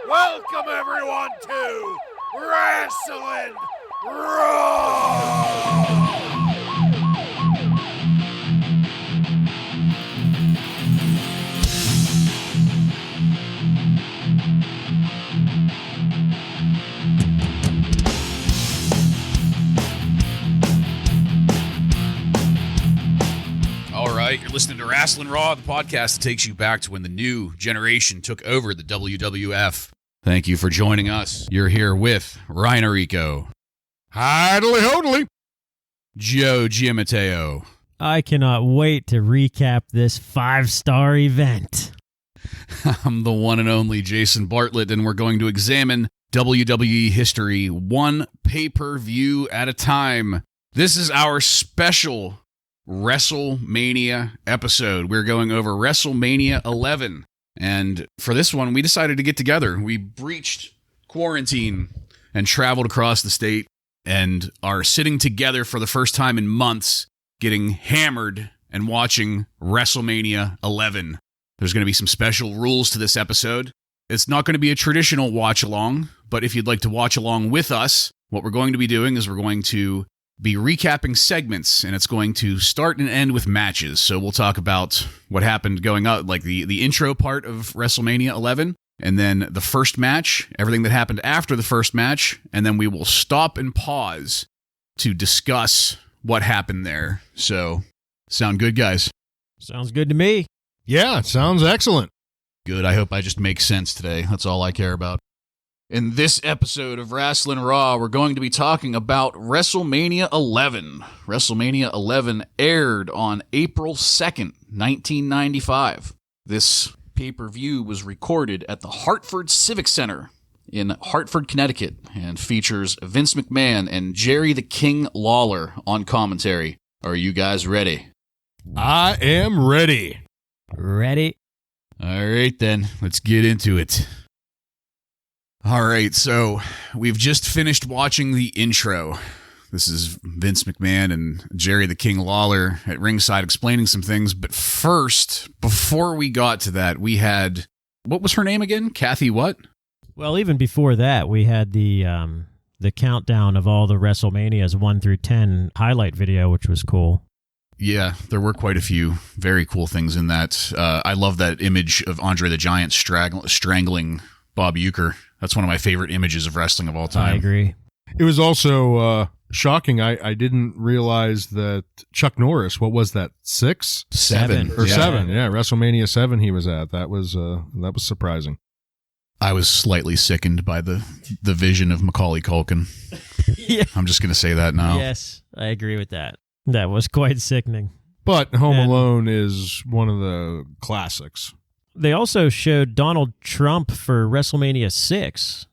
Welcome everyone to Wrasslin Raw! All right, you're listening to Wrasslin Raw, the podcast that takes you back to when the new generation took over the WWF. Thank you for joining us. You're here with Ryan Arico, Idly hodly, Joe Giammatteo. I cannot wait to recap this 5-star event. I'm the one and only Jason Bartlett, and we're going to examine WWE history one pay-per-view at a time. This is our special WrestleMania episode. We're going over WrestleMania 11. And for this one, we decided to get together. We breached quarantine and traveled across the state and are sitting together for the first time in months, getting hammered and watching WrestleMania 11. There's going to be some special rules to this episode. It's not going to be a traditional watch-along, but if you'd like to watch along with us, what we're going to be doing is we're going to be recapping segments, and it's going to start and end with matches. So we'll talk about what happened going up, like the intro part of WrestleMania 11, and then the first match, everything that happened after the first match, and then we will stop and pause to discuss what happened there. So, sound good, guys? Sounds good to me. Yeah, sounds excellent. Good. I hope I just make sense today. That's all I care about. In this episode of Wrasslin Raw, we're going to be talking about WrestleMania 11. WrestleMania 11 aired on April 2nd, 1995. This pay-per-view was recorded at the Hartford Civic Center in Hartford, Connecticut, and features Vince McMahon and Jerry the King Lawler on commentary. Are you guys ready? I am ready. Ready? All right, then. Let's get into it. All right, so we've just finished watching the intro. This is Vince McMahon and Jerry the King Lawler at ringside explaining some things. But first, before we got to that, we had, what was her name again? Kathy what? Well, even before that, we had the countdown of all the WrestleManias 1 through 10 highlight video, which was cool. Yeah, there were quite a few very cool things in that. I love that image of Andre the Giant strangling Bob Uecker. That's one of my favorite images of wrestling of all time. I agree. It was also shocking. I didn't realize that Chuck Norris, what was that, 6? 7. Or yeah. 7, yeah. WrestleMania 7 he was at. That was surprising. I was slightly sickened by the vision of Macaulay Culkin. Yeah. I'm just going to say that now. Yes, I agree with that. That was quite sickening. But Home And Alone is one of the classics. they also showed Donald Trump for WrestleMania 6.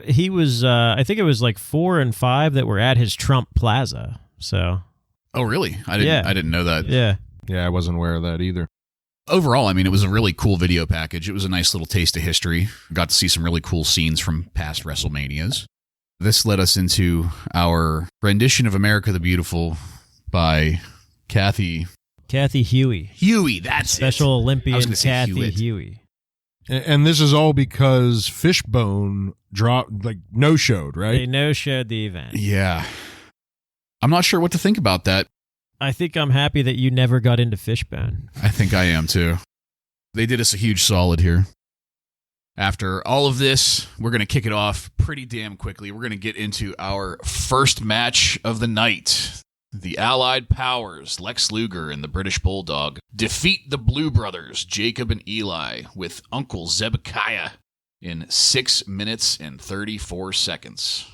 He was, I think it was like 4 and 5 that were at his Trump Plaza. So. Oh, really? I didn't know that. Yeah. Yeah, I wasn't aware of that either. Overall, I mean, it was a really cool video package. It was a nice little taste of history. Got to see some really cool scenes from past WrestleManias. This led us into our rendition of America the Beautiful by Kathy Huey. That's Special it. Olympian Kathy Hewitt. Huey. And this is all because Fishbone no-showed, right? They no-showed the event. Yeah. I'm not sure what to think about that. I think I'm happy that you never got into Fishbone. I think I am too. They did us a huge solid here. After all of this, we're going to kick it off pretty damn quickly. We're going to get into our first match of the night. The Allied Powers, Lex Luger and the British Bulldog, defeat the Blue Brothers, Jacob and Eli, with Uncle Zebekiah in 6 minutes and 34 seconds.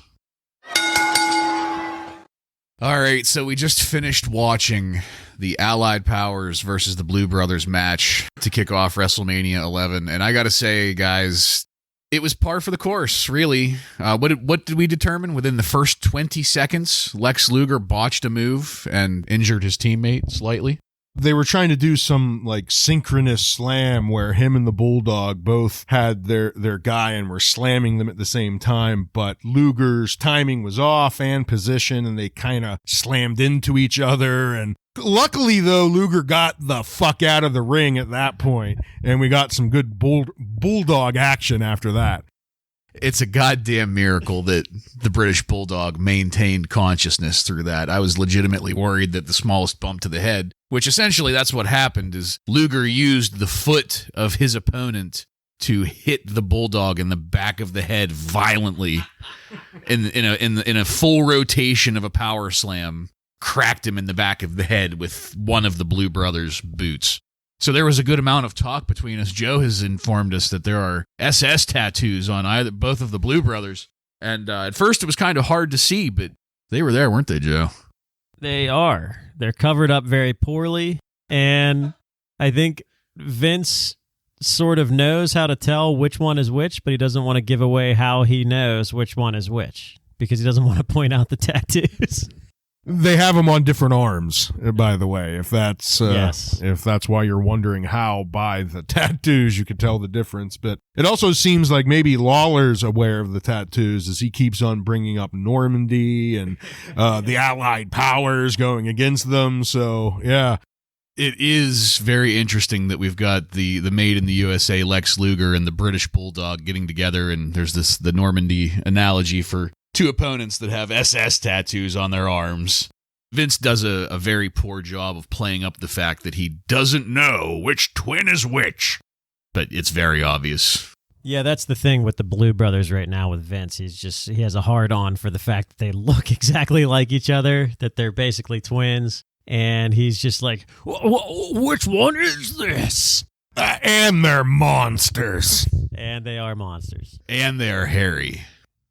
All right, so we just finished watching the Allied Powers versus the Blue Brothers match to kick off WrestleMania 11, and I gotta say, guys, it was par for the course, really. What did we determine? Within the first 20 seconds, Lex Luger botched a move and injured his teammate slightly. They were trying to do some synchronous slam where him and the Bulldog both had their guy and were slamming them at the same time, but Luger's timing was off and position, and they kind of slammed into each other. And luckily, though, Luger got the fuck out of the ring at that point, and we got some good Bulldog action after that. It's a goddamn miracle that the British Bulldog maintained consciousness through that. I was legitimately worried that the smallest bump to the head, which essentially that's what happened, is Luger used the foot of his opponent to hit the Bulldog in the back of the head violently in a full rotation of a power slam, cracked him in the back of the head with one of the Blue Brothers' boots. So there was a good amount of talk between us. Joe has informed us that there are SS tattoos on both of the Blue Brothers. And at first it was kind of hard to see, but they were there, weren't they, Joe? They are. They're covered up very poorly. And I think Vince sort of knows how to tell which one is which, but he doesn't want to give away how he knows which one is which because he doesn't want to point out the tattoos. They have them on different arms, by the way. If that's yes. If that's why you're wondering how by the tattoos you could tell the difference. But it also seems like maybe Lawler's aware of the tattoos as he keeps on bringing up Normandy and the Allied powers going against them. So yeah. It is very interesting that we've got the made in the USA Lex Luger and the British Bulldog getting together, and there's the Normandy analogy for two opponents that have SS tattoos on their arms. Vince does a very poor job of playing up the fact that he doesn't know which twin is which, but it's very obvious. Yeah, that's the thing with the Blue Brothers right now with Vince. He has a hard-on for the fact that they look exactly like each other, that they're basically twins. And he's just like, which one is this? And they're monsters. And they are monsters. And they're hairy.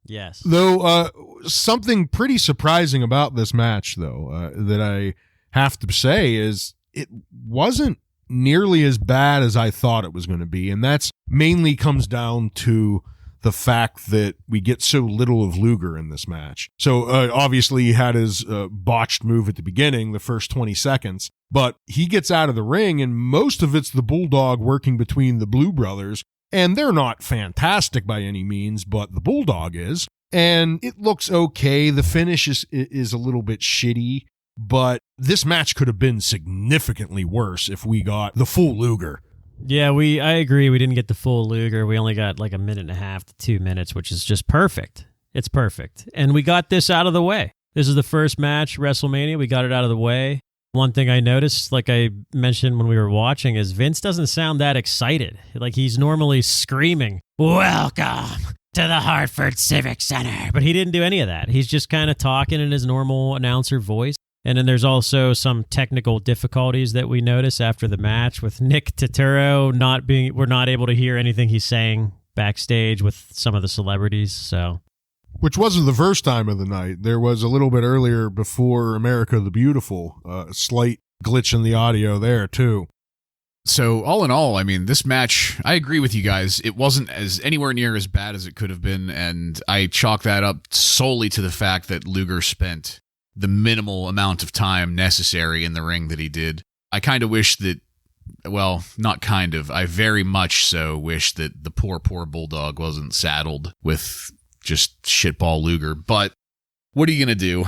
Yes. Though something pretty surprising about this match, though, that I have to say is it wasn't nearly as bad as I thought it was going to be. And that's mainly comes down to the fact that we get so little of Luger in this match. So obviously he had his botched move at the beginning, the first 20 seconds, but he gets out of the ring and most of it's the Bulldog working between the Blue Brothers, and they're not fantastic by any means, but the Bulldog is, and it looks okay. The finish is a little bit shitty, but this match could have been significantly worse if we got the full Luger. Yeah, I agree. We didn't get the full Luger. We only got like 1.5 to 2 minutes, which is just perfect. It's perfect. And we got this out of the way. This is the first match, WrestleMania. We got it out of the way. One thing I noticed, like I mentioned when we were watching, is Vince doesn't sound that excited. Like he's normally screaming, "Welcome to the Hartford Civic Center." But he didn't do any of that. He's just kind of talking in his normal announcer voice. And then there's also some technical difficulties that we notice after the match with Nick Turturro we're not able to hear anything he's saying backstage with some of the celebrities. So, which wasn't the first time of the night. There was a little bit earlier before America the Beautiful, a slight glitch in the audio there too. So all in all, I mean, this match, I agree with you guys. It wasn't anywhere near as bad as it could have been, and I chalk that up solely to the fact that Luger spent the minimal amount of time necessary in the ring that he did. I kind of wish that, well, not kind of, I very much so wish that the poor Bulldog wasn't saddled with just shitball Luger. But what are you going to do?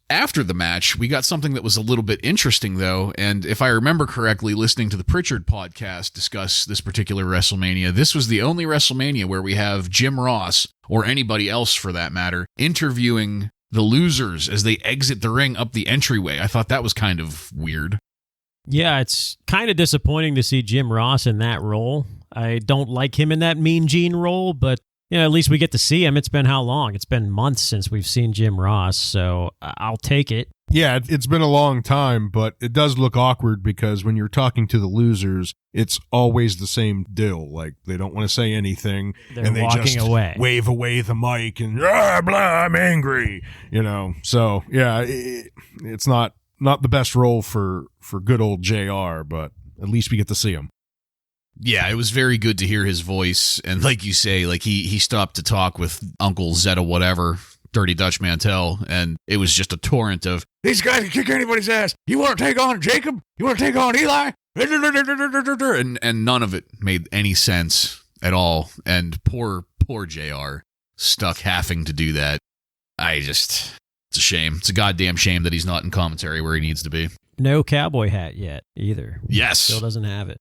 After the match, we got something that was a little bit interesting, though, and if I remember correctly, listening to the Pritchard podcast discuss this particular WrestleMania, this was the only WrestleMania where we have Jim Ross, or anybody else for that matter, interviewing the losers as they exit the ring up the entryway. I thought that was kind of weird. Yeah, it's kind of disappointing to see Jim Ross in that role. I don't like him in that Mean Gene role, but at least we get to see him. It's been how long? It's been months since we've seen Jim Ross, so I'll take it. Yeah, it's been a long time, but it does look awkward because when you're talking to the losers, it's always the same deal. Like, they don't want to say anything, and they just away. Wave away the mic and, blah, I'm angry, So, yeah, it's not the best role for good old JR, but at least we get to see him. Yeah, it was very good to hear his voice, and like you say, like he stopped to talk with Uncle Zeta whatever, Dirty Dutch Mantel, and it was just a torrent of, "These guys can kick anybody's ass. You want to take on Jacob? You want to take on Eli?" And none of it made any sense at all, and poor JR stuck having to do that. It's a shame. It's a goddamn shame that he's not in commentary where he needs to be. No cowboy hat yet, either. Yes. Still doesn't have it.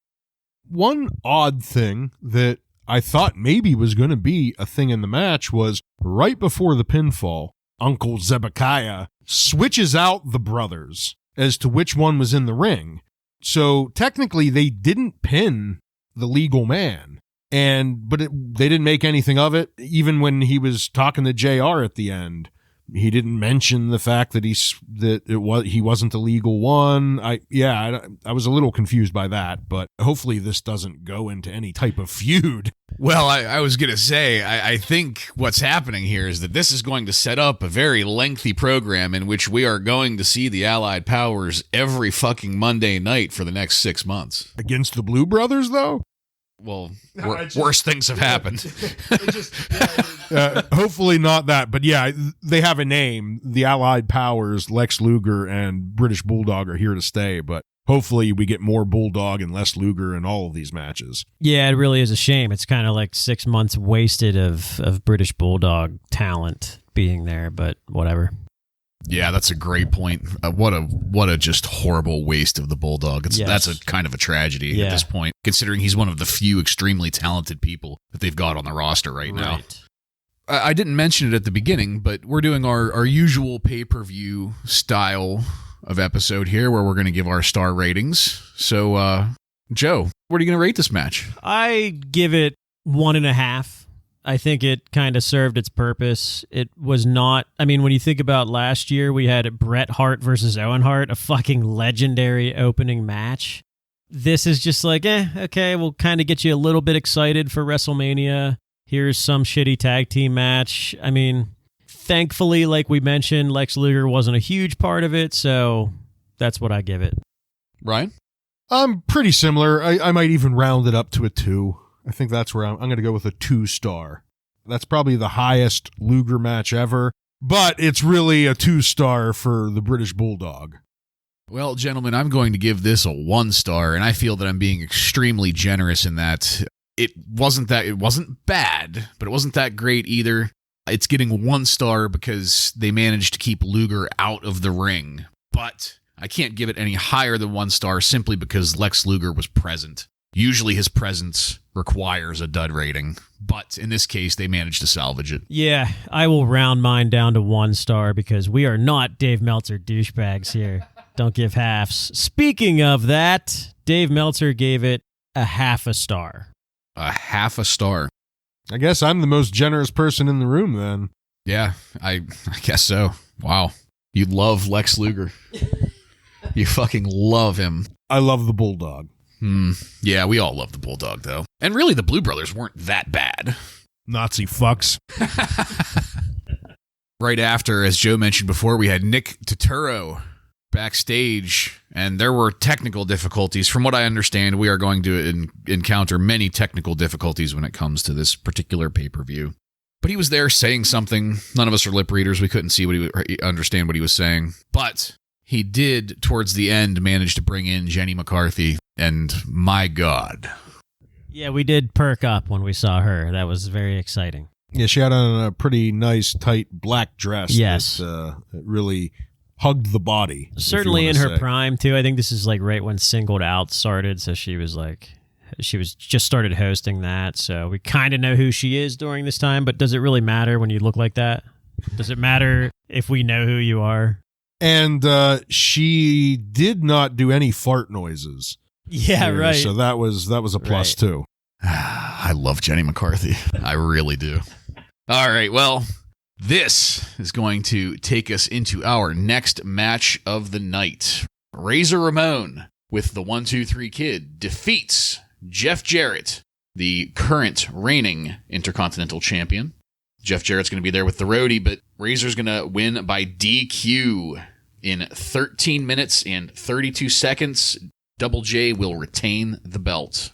One odd thing that I thought maybe was going to be a thing in the match was right before the pinfall, Uncle Zebekiah switches out the brothers as to which one was in the ring. So technically they didn't pin the legal man, but they didn't make anything of it. Even when he was talking to JR at the end, he didn't mention the fact that he wasn't the legal one. I was a little confused by that, but hopefully this doesn't go into any type of feud. Well, I was going to say, I think what's happening here is that this is going to set up a very lengthy program in which we are going to see the Allied Powers every fucking Monday night for the next 6 months. Against the Blue Brothers, though? Well, worse things have happened. Hopefully not that, but yeah, they have a name. The Allied Powers, Lex Luger and British Bulldog are here to stay, but hopefully we get more Bulldog and less Luger in all of these matches. Yeah, it really is a shame. It's kind of like 6 months wasted of British Bulldog talent being there, but whatever. Yeah, that's a great point. What a just horrible waste of the Bulldog. That's a kind of a tragedy at this point, considering he's one of the few extremely talented people that they've got on the roster right now. I didn't mention it at the beginning, but we're doing our usual pay-per-view style of episode here where we're going to give our star ratings. So, Joe, what are you going to rate this match? I give it 1.5. I think it kind of served its purpose. It was not, I mean, when you think about last year, we had Bret Hart versus Owen Hart, a fucking legendary opening match. This is just like, okay, we'll kind of get you a little bit excited for WrestleMania. Here's some shitty tag team match. I mean, thankfully, like we mentioned, Lex Luger wasn't a huge part of it, so that's what I give it. Ryan? I'm pretty similar. I might even round it up to a 2. I think that's where I'm going to go with a 2-star. That's probably the highest Luger match ever, but it's really a 2-star for the British Bulldog. Well, gentlemen, I'm going to give this a 1 star, and I feel that I'm being extremely generous in that it wasn't bad, but it wasn't that great either. It's getting 1 star because they managed to keep Luger out of the ring, but I can't give it any higher than 1 star simply because Lex Luger was present. Usually his presence requires a dud rating, but in this case, they managed to salvage it. Yeah, I will round mine down to 1 star because we are not Dave Meltzer douchebags here. Don't give halves. Speaking of that, Dave Meltzer gave it a 0.5 star. A 0.5 star. I guess I'm the most generous person in the room then. Yeah, I guess so. Wow. You love Lex Luger. You fucking love him. I love the Bulldog. Yeah, we all love the Bulldog, though. And really, the Blue Brothers weren't that bad. Nazi fucks. Right after, as Joe mentioned before, we had Nicky Turturro backstage, and there were technical difficulties. From what I understand, we are going to encounter many technical difficulties when it comes to this particular pay-per-view. But he was there saying something. None of us are lip readers. We couldn't see understand what he was saying. But he did, towards the end, manage to bring in Jenny McCarthy. And my God. Yeah, we did perk up when we saw her. That was very exciting. Yeah, she had on a pretty nice, tight black dress. Yes. That really hugged the body. Certainly in her prime, too. I think this is like right when Singled Out started. So she was just started hosting that. So we kind of know who she is during this time. But does it really matter when you look like that? Does it matter if we know who you are? And she did not do any fart noises. Yeah, here, right. So that was a plus too. I love Jenny McCarthy. I really do. All right, well, this is going to take us into our next match of the night. Razor Ramon with the 1-2-3 Kid defeats Jeff Jarrett, the current reigning Intercontinental Champion. Jeff Jarrett's going to be there with the roadie, but Razor's going to win by DQ in 13 minutes and 32 seconds. Double J will retain the belt.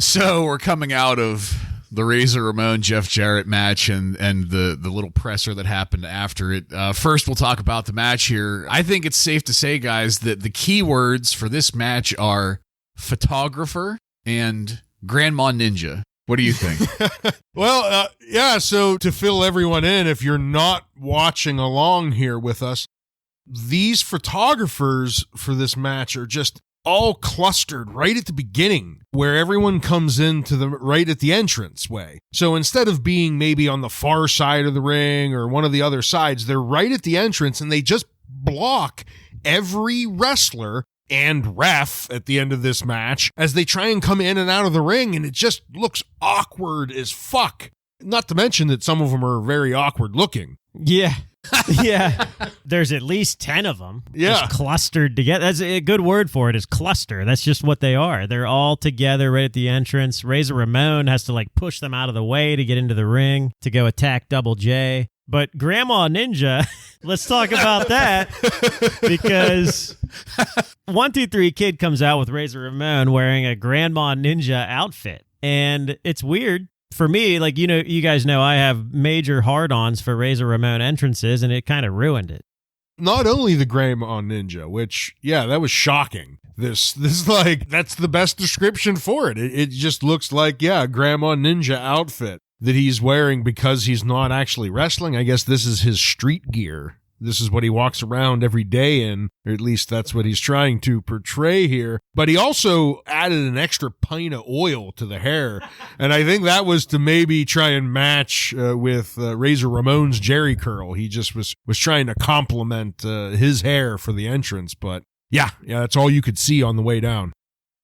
So we're coming out of the Razor Ramon Jeff Jarrett match and the little presser that happened after it. First, we'll talk about the match here. I think it's safe to say, guys, that the key words for this match are photographer and Grandma Ninja. What do you think? Well, yeah, so to fill everyone in, if you're not watching along here with us, these photographers for this match are just all clustered right at the beginning where everyone comes into the right at the entrance way. So instead of being maybe on the far side of the ring or one of the other sides, they're right at the entrance and they just block every wrestler and ref at the end of this match as they try and come in and out of the ring, and it just looks awkward as fuck. Not to mention that some of them are very awkward looking. Yeah. Yeah. There's at least 10 of them. Yeah. Just clustered together. That's a good word for it, is cluster. That's just what they are. They're all together right at the entrance. Razor Ramon has to like push them out of the way to get into the ring to go attack Double J. But Grandma Ninja, let's talk about that, because 1-2-3 Kid comes out with Razor Ramon wearing a Grandma Ninja outfit. And it's weird. For me, like, you know, you guys know I have major hard-ons for Razor Ramon entrances, and it kind of ruined it. Not only the Grandma Ninja, which, yeah, that was shocking. This like, that's the best description for it. It just looks like, yeah, a Grandma Ninja outfit that he's wearing because he's not actually wrestling. I guess this is his street gear. This is what he walks around every day in, or at least that's what he's trying to portray here. But he also added an extra pint of oil to the hair, and I think that was to maybe try and match with Razor Ramon's Jerry curl. He just was trying to complement his hair for the entrance. But yeah, that's all you could see on the way down.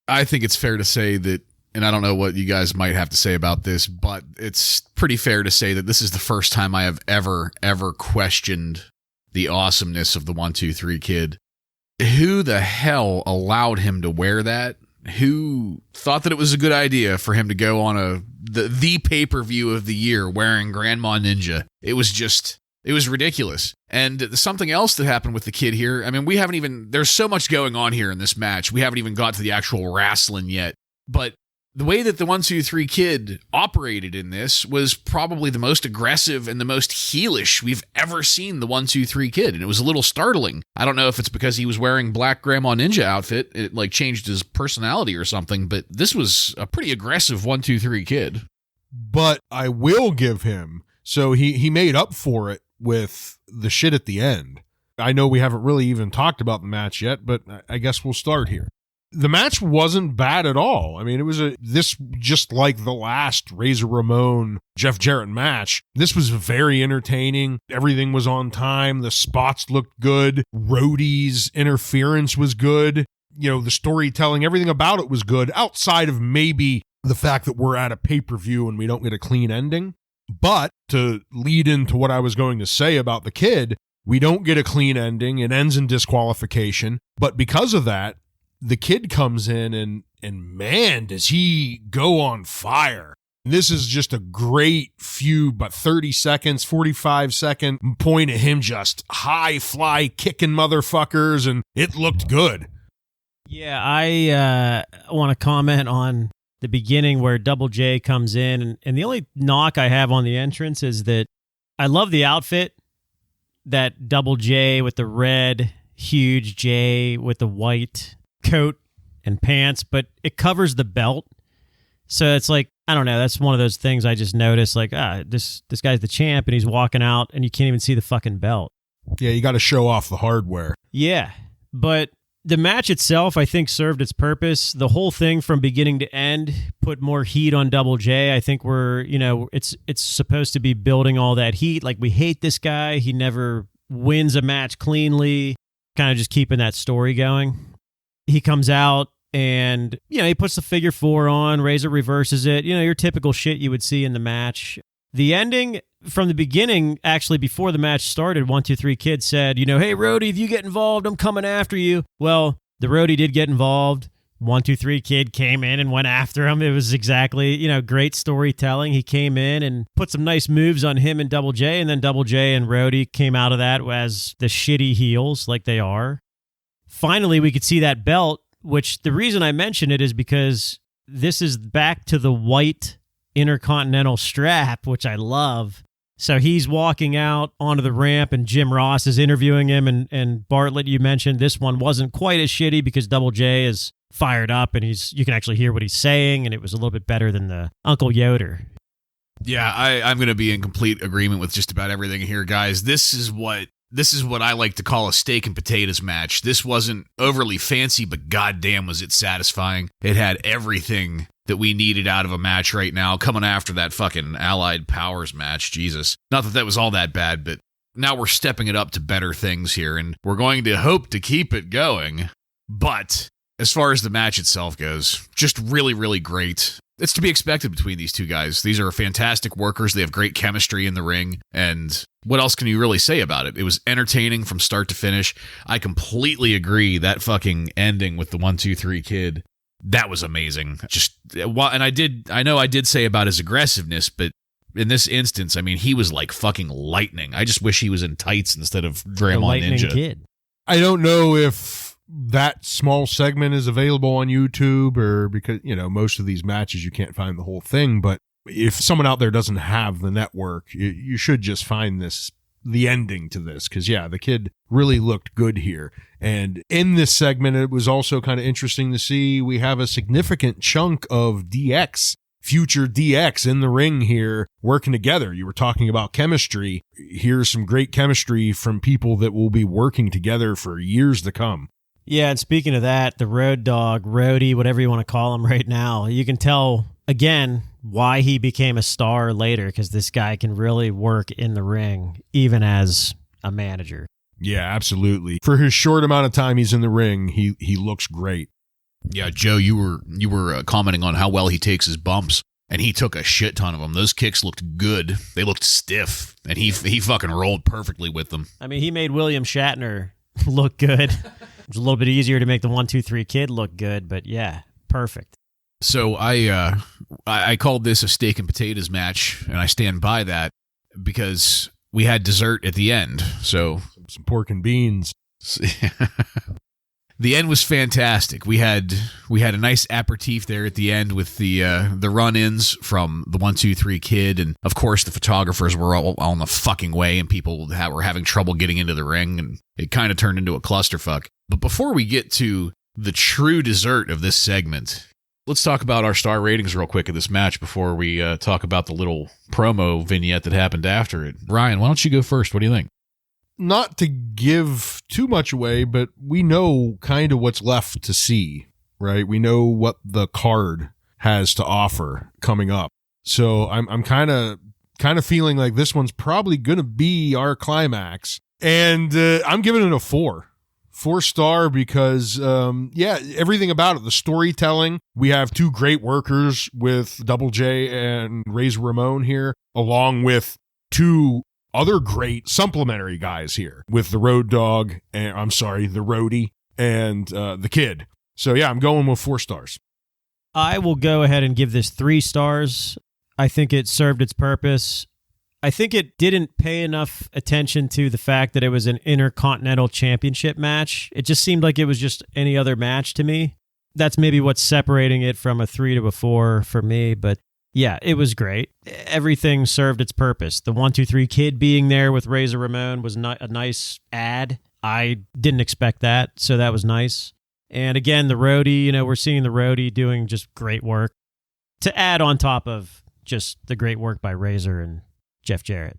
I think it's fair to say that, and I don't know what you guys might have to say about this, but it's pretty fair to say that this is the first time I have ever questioned the awesomeness of the 1-2-3 Kid. Who the hell allowed him to wear that? Who thought that it was a good idea for him to go on the pay-per-view of the year wearing Grandma Ninja? It was ridiculous. And something else that happened with the Kid here, I mean, there's so much going on here in this match. We haven't even got to the actual wrestling yet. But the way that the 1-2-3 Kid operated in this was probably the most aggressive and the most heelish we've ever seen the 1-2-3 Kid, and it was a little startling. I don't know if it's because he was wearing black Grandma Ninja outfit, it like changed his personality or something, but this was a pretty aggressive 1-2-3 Kid. But I will give him, so he made up for it with the shit at the end. I know we haven't really even talked about the match yet, but I guess we'll start here. The match wasn't bad at all. I mean, it was this just like the last Razor Ramon Jeff Jarrett match. This was very entertaining. Everything was on time. The spots looked good. Rhodey's interference was good. You know, the storytelling, everything about it was good, outside of maybe the fact that we're at a pay-per-view and we don't get a clean ending. But to lead into what I was going to say about the Kid, we don't get a clean ending. It ends in disqualification. But because of that, the Kid comes in and man, does he go on fire. This is just a great few, but 30 seconds, 45-second point of him just high fly kicking motherfuckers, and it looked good. Yeah, I want to comment on the beginning where Double J comes in, and the only knock I have on the entrance is that I love the outfit, that Double J with the red, huge J with the white coat and pants, but it covers the belt. So it's like, I don't know, that's one of those things I just noticed, like, this guy's the champ and he's walking out and you can't even see the fucking belt. Yeah, you got to show off the hardware. Yeah, but the match itself, I think, served its purpose. The whole thing from beginning to end put more heat on Double J. I think it's supposed to be building all that heat. Like, we hate this guy. He never wins a match cleanly, kind of just keeping that story going. He comes out and, he puts the figure 4 on, Razor reverses it, your typical shit you would see in the match. The ending from the beginning, actually before the match started, 1-2-3 Kid said, hey, Rhodey, if you get involved, I'm coming after you. Well, the Rhodey did get involved. 1-2-3 Kid came in and went after him. It was exactly, great storytelling. He came in and put some nice moves on him and Double J, and then Double J and Rhodey came out of that as the shitty heels like they are. Finally, we could see that belt, which the reason I mention it is because this is back to the white Intercontinental strap, which I love. So he's walking out onto the ramp and Jim Ross is interviewing him. And Bartlett, you mentioned this one wasn't quite as shitty because Double J is fired up and you can actually hear what he's saying. And it was a little bit better than the Uncle Yoder. Yeah, I'm going to be in complete agreement with just about everything here, guys. This is what This is what I like to call a steak and potatoes match. This wasn't overly fancy, but goddamn was it satisfying. It had everything that we needed out of a match right now, coming after that fucking Allied Powers match. Jesus. Not that that was all that bad, but now we're stepping it up to better things here, and we're going to hope to keep it going. But as far as the match itself goes, just really, really great. It's to be expected between these two guys. These are fantastic workers. They have great chemistry in the ring. And what else can you really say about it? It was entertaining from start to finish. I completely agree. That fucking ending with the 1-2-3 kid, that was amazing. And I know I did say about his aggressiveness, but in this instance, I mean, he was like fucking lightning. I just wish he was in tights instead of Draymond Ninja. Kid. I don't know if that small segment is available on YouTube, or because, most of these matches you can't find the whole thing. But if someone out there doesn't have the network, you should just find the ending to this, because the kid really looked good here. And in this segment, it was also kind of interesting to see we have a significant chunk of future DX in the ring here working together. You were talking about chemistry. Here's some great chemistry from people that will be working together for years to come. Yeah, and speaking of that, the Road Dogg, Roadie, whatever you want to call him right now, you can tell, again, why he became a star later, because this guy can really work in the ring, even as a manager. Yeah, absolutely. For his short amount of time he's in the ring, he looks great. Yeah, Joe, you were commenting on how well he takes his bumps, and he took a shit ton of them. Those kicks looked good. They looked stiff, and he fucking rolled perfectly with them. I mean, he made William Shatner look good. It was a little bit easier to make the 1-2-3 kid look good, but yeah, perfect. So I called this a steak and potatoes match, and I stand by that because we had dessert at the end. So some pork and beans. The end was fantastic. We had a nice aperitif there at the end with the run-ins from the 1-2-3 kid, and of course the photographers were all on the fucking way, and people were having trouble getting into the ring, and it kind of turned into a clusterfuck. But before we get to the true dessert of this segment, let's talk about our star ratings real quick of this match before we talk about the little promo vignette that happened after it. Ryan, why don't you go first? What do you think? Not to give too much away, but we know kind of what's left to see, right? We know what the card has to offer coming up. So I'm kind of feeling like this one's probably going to be our climax. And I'm giving it a 4-star because, everything about it, the storytelling. We have two great workers with Double J and Razor Ramon here, along with two other great supplementary guys here with the Road Dogg, the Roadie, and the Kid. So I'm going with 4 stars. I will go ahead and give this 3 stars. I think it served its purpose. I think it didn't pay enough attention to the fact that it was an Intercontinental Championship match. It just seemed like it was just any other match to me. That's maybe what's separating it from a 3 to a 4 for me, but yeah, it was great. Everything served its purpose. The 1-2-3 kid being there with Razor Ramon was a nice add. I didn't expect that, so that was nice. And again, the Roadie, we're seeing the Roadie doing just great work to add on top of just the great work by Razor and Jeff Jarrett.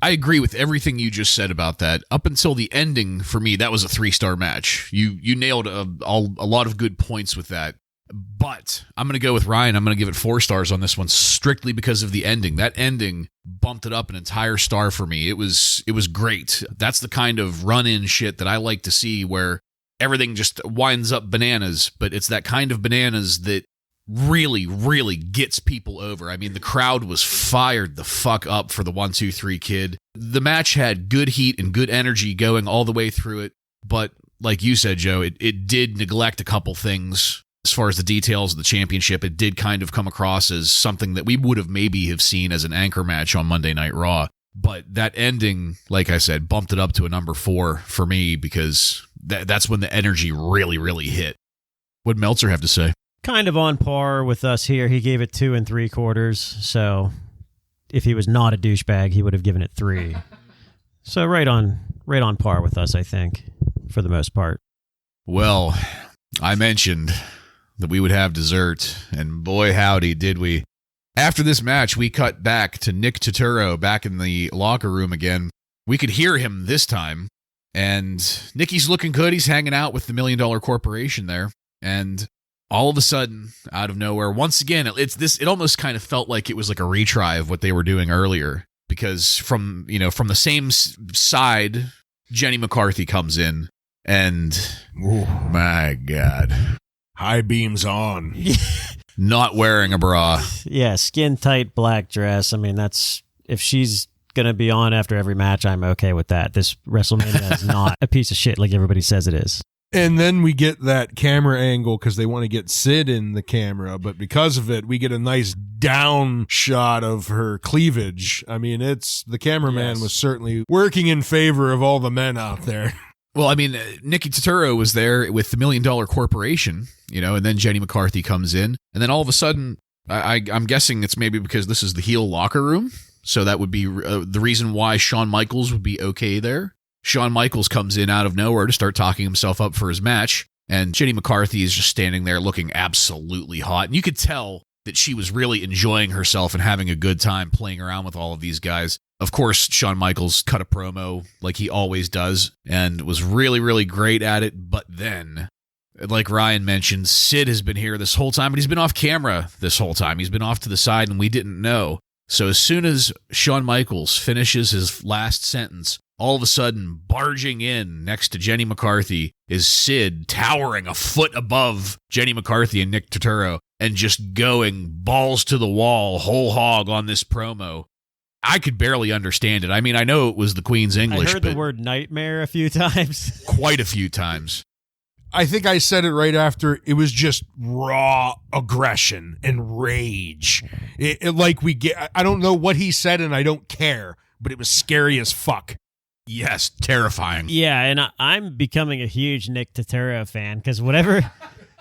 I agree with everything you just said about that. Up until the ending, for me, that was a 3-star match. You nailed a lot of good points with that. But I'm going to go with Ryan. I'm going to give it 4 stars on this one strictly because of the ending. That ending bumped it up an entire star for me. It was great. That's the kind of run-in shit that I like to see where everything just winds up bananas, but it's that kind of bananas that really, really gets people over. I mean, the crowd was fired the fuck up for the 1-2-3 kid. The match had good heat and good energy going all the way through it, but like you said, Joe, it did neglect a couple things. As far as the details of the championship, it did kind of come across as something that we would have maybe have seen as an anchor match on Monday Night Raw. But that ending, like I said, bumped it up to a number 4 for me because that's when the energy really, really hit. What'd Meltzer have to say? Kind of on par with us here. He gave it 2 3/4. So if he was not a douchebag, he would have given it 3. So right on par with us, I think, for the most part. Well, I mentioned that we would have dessert, and boy howdy did we. After this match, we cut back to Nick Turturro back in the locker room again, we could hear him this time. And Nicky's looking good. He's hanging out with the $1 Million Corporation there. And all of a sudden, out of nowhere, once again, it almost kind of felt like it was like a retry of what they were doing earlier. Because from the same side, Jenny McCarthy comes in. And, oh my God. High beams on. Not wearing a bra. Yeah, skin tight black dress. I mean, if she's going to be on after every match, I'm okay with that. This WrestleMania is not a piece of shit like everybody says it is. And then we get that camera angle because they want to get Sid in the camera, but because of it, we get a nice down shot of her cleavage. I mean, the cameraman was certainly working in favor of all the men out there. Well, I mean, Nicky Turturro was there with the $1 Million Corporation, and then Jenny McCarthy comes in, and then all of a sudden, I'm guessing it's maybe because this is the heel locker room. So that would be the reason why Shawn Michaels would be okay there. Shawn Michaels comes in out of nowhere to start talking himself up for his match, and Jenny McCarthy is just standing there looking absolutely hot. And you could tell that she was really enjoying herself and having a good time playing around with all of these guys. Of course, Shawn Michaels cut a promo like he always does and was really, really great at it. But then, like Ryan mentioned, Sid has been here this whole time, but he's been off camera this whole time. He's been off to the side, and we didn't know. So as soon as Shawn Michaels finishes his last sentence, all of a sudden, barging in next to Jenny McCarthy is Sid, towering a foot above Jenny McCarthy and Nick Turturro, and just going balls to the wall, whole hog on this promo. I could barely understand it. I mean, I know it was the Queen's English, I heard the word nightmare a few times. Quite a few times. I think I said it right after. It was just raw aggression and rage. I don't know what he said, and I don't care, but it was scary as fuck. Yes, terrifying. Yeah, and I'm becoming a huge Nick Turturro fan because whatever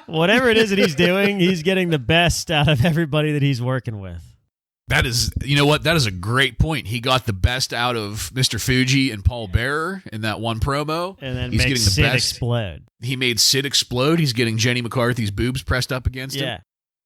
it is that he's doing, he's getting the best out of everybody that he's working with. That is, you know what? That is a great point. He got the best out of Mr. Fuji and Paul Bearer in that one promo. And then he's makes getting the Sid best. explode. He made Sid explode. He's getting Jenny McCarthy's boobs pressed up against him.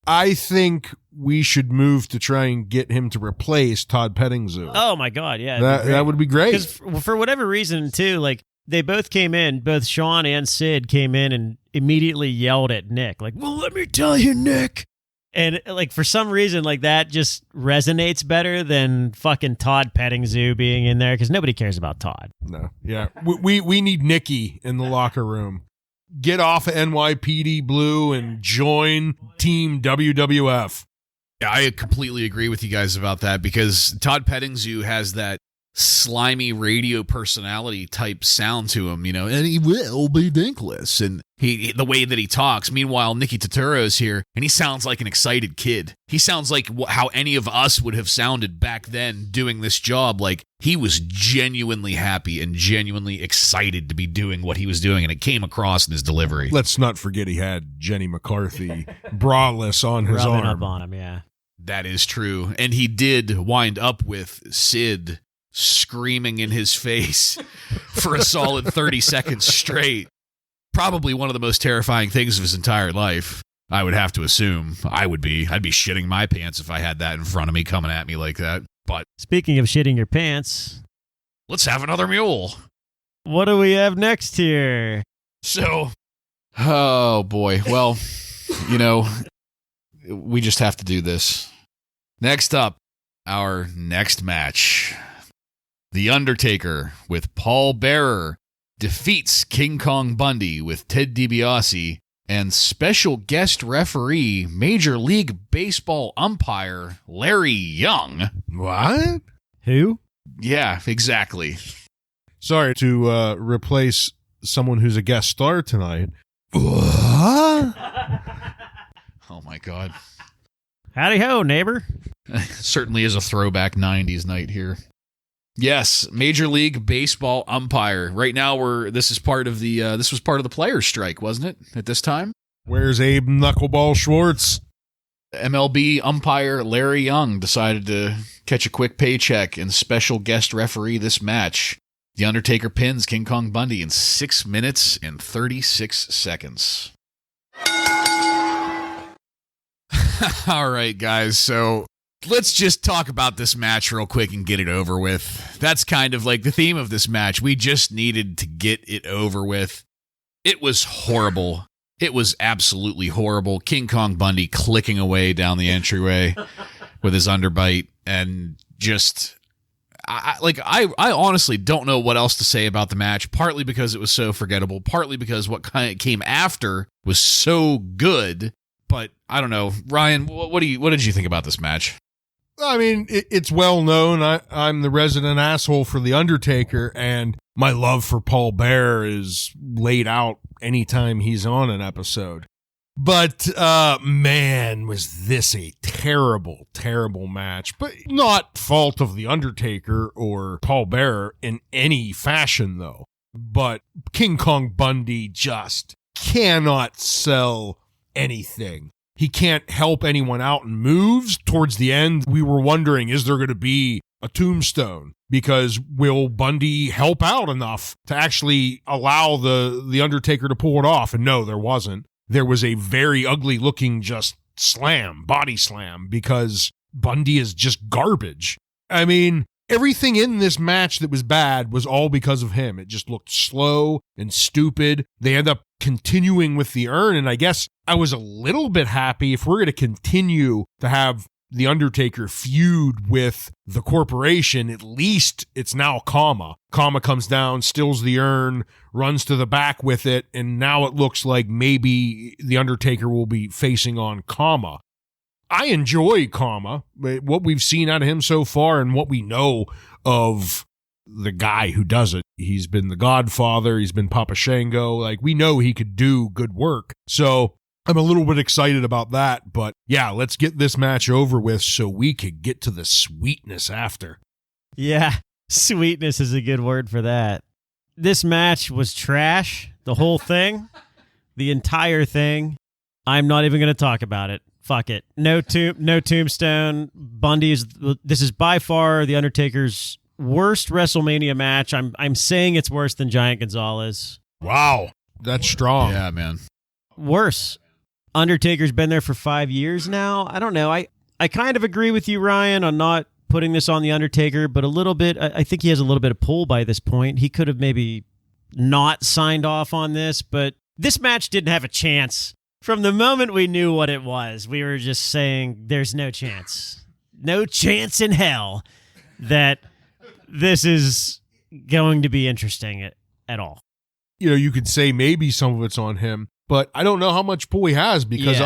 I think we should move to try and get him to replace Todd Pettingzoo. Oh my God, yeah. That would be great. Because for whatever reason, too, like, they both came in, both Shawn and Sid came in and immediately yelled at Nick, like, well, let me tell you, Nick. And, like, for some reason, like, that just resonates better than fucking Todd Pettingzoo being in there, because nobody cares about Todd. No, yeah. We need Nicky in the locker room. Get off of NYPD Blue and join Team WWF. Yeah, I completely agree with you guys about that, because Todd Pettingzoo has that slimy radio personality type sound to him, and he will be dinkless, and the way that he talks. Meanwhile, Nicky Turturro's here, and he sounds like an excited kid. He sounds like how any of us would have sounded back then doing this job. Like, he was genuinely happy and genuinely excited to be doing what he was doing, and it came across in his delivery. Let's not forget he had Jenny McCarthy braless on his Rubbing arm. up on him, yeah. That is true, and he did wind up with Sid screaming in his face for a solid 30 seconds straight. Probably one of the most terrifying things of his entire life, I would have to assume. I'd be shitting my pants if I had that in front of me coming at me like that. But speaking of shitting your pants, let's have another mule. What do we have next here? So, oh boy. Well, we just have to do this. Next up, our next match. The Undertaker with Paul Bearer defeats King Kong Bundy with Ted DiBiase, and special guest referee, Major League Baseball umpire Larry Young. What? Who? Yeah, exactly. Sorry to replace someone who's a guest star tonight. What? Oh my God. Howdy ho, neighbor. Certainly is a throwback 90s night here. Yes, Major League Baseball umpire. Right now, this was part of the players' strike, wasn't it? At this time, where's Abe Knuckleball Schwartz? MLB umpire Larry Young decided to catch a quick paycheck and special guest referee this match. The Undertaker pins King Kong Bundy in 6 minutes and 36 seconds. All right, guys. So Let's just talk about this match real quick and get it over with. That's kind of like the theme of this match. We just needed to get it over with. It was horrible. It was absolutely horrible. King Kong Bundy clicking away down the entryway with his underbite, and just I honestly don't know what else to say about the match, partly because it was so forgettable, partly because what kind of came after was so good. But I don't know. Ryan, what did you think about this match? I mean, it's well known. I'm the resident asshole for The Undertaker, and my love for Paul Bearer is laid out anytime he's on an episode. But, man, was this a terrible, terrible match. But not fault of The Undertaker or Paul Bearer in any fashion, though. But King Kong Bundy just cannot sell anything. He can't help anyone out in moves. Towards the end, we were wondering, is there going to be a tombstone? Because will Bundy help out enough to actually allow the Undertaker to pull it off? And no, there wasn't. There was a very ugly looking just body slam, because Bundy is just garbage. I mean, everything in this match that was bad was all because of him. It just looked slow and stupid. They end up continuing with the urn, and I guess I was a little bit happy if we're going to continue to have the Undertaker feud with the corporation. At least it's now Kama. Kama comes down, steals the urn, runs to the back with it, and now it looks like maybe the Undertaker will be facing on Kama. I enjoy Kama, what we've seen out of him so far and what we know of the guy who does it. He's been the Godfather. He's been Papa Shango. Like, we know he could do good work. So I'm a little bit excited about that. But yeah, let's get this match over with so we could get to the sweetness after. Yeah, sweetness is a good word for that. This match was trash. The whole thing. The entire thing. I'm not even going to talk about it. Fuck it. No tombstone. This is by far the Undertaker's worst WrestleMania match. I'm saying it's worse than Giant Gonzalez. Wow. That's strong. Yeah, man. Worse. Undertaker's been there for 5 years now. I don't know. I kind of agree with you, Ryan, on not putting this on the Undertaker, but a little bit, I think he has a little bit of pull by this point. He could have maybe not signed off on this, but this match didn't have a chance. From the moment we knew what it was, we were just saying there's no chance. No chance in hell that this is going to be interesting at all. You know, you could say maybe some of it's on him, but I don't know how much pull he has, because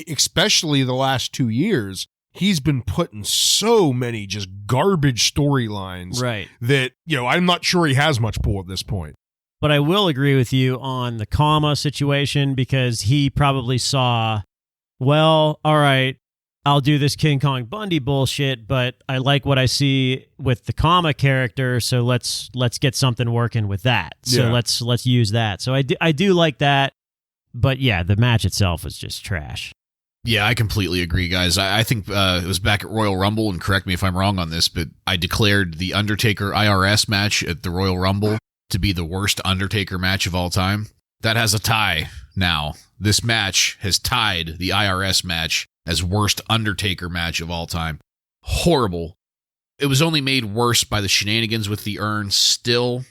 especially the last 2 years, he's been put in so many just garbage storylines, right, that, you know, I'm not sure he has much pull at this point. But I will agree with you on the Kama situation, because he probably saw, well, all right, I'll do this King Kong Bundy bullshit, but I like what I see with the Kama character, so let's get something working with that. So let's use that. So I do like that, but yeah, the match itself was just trash. Yeah, I completely agree, guys. I think it was back at Royal Rumble, and correct me if I'm wrong on this, but I declared the Undertaker IRS match at the Royal Rumble to be the worst Undertaker match of all time. That has a tie now. This match has tied the IRS match as worst Undertaker match of all time. Horrible. It was only made worse by the shenanigans with the urn. Still,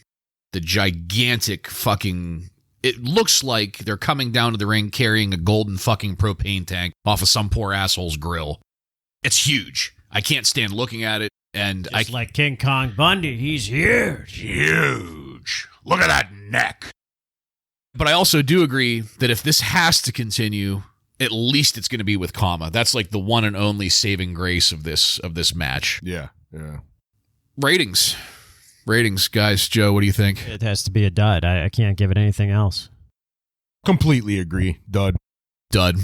the gigantic fucking... It looks like they're coming down to the ring carrying a golden fucking propane tank off of some poor asshole's grill. It's huge. I can't stand looking at it. And just like King Kong Bundy, he's huge. Huge. Look at that neck. But I also do agree that if this has to continue, at least it's going to be with Kama. That's like the one and only saving grace of this match. Yeah. Ratings, guys. Joe, what do you think? It has to be a dud. I can't give it anything else. Completely agree. Dud.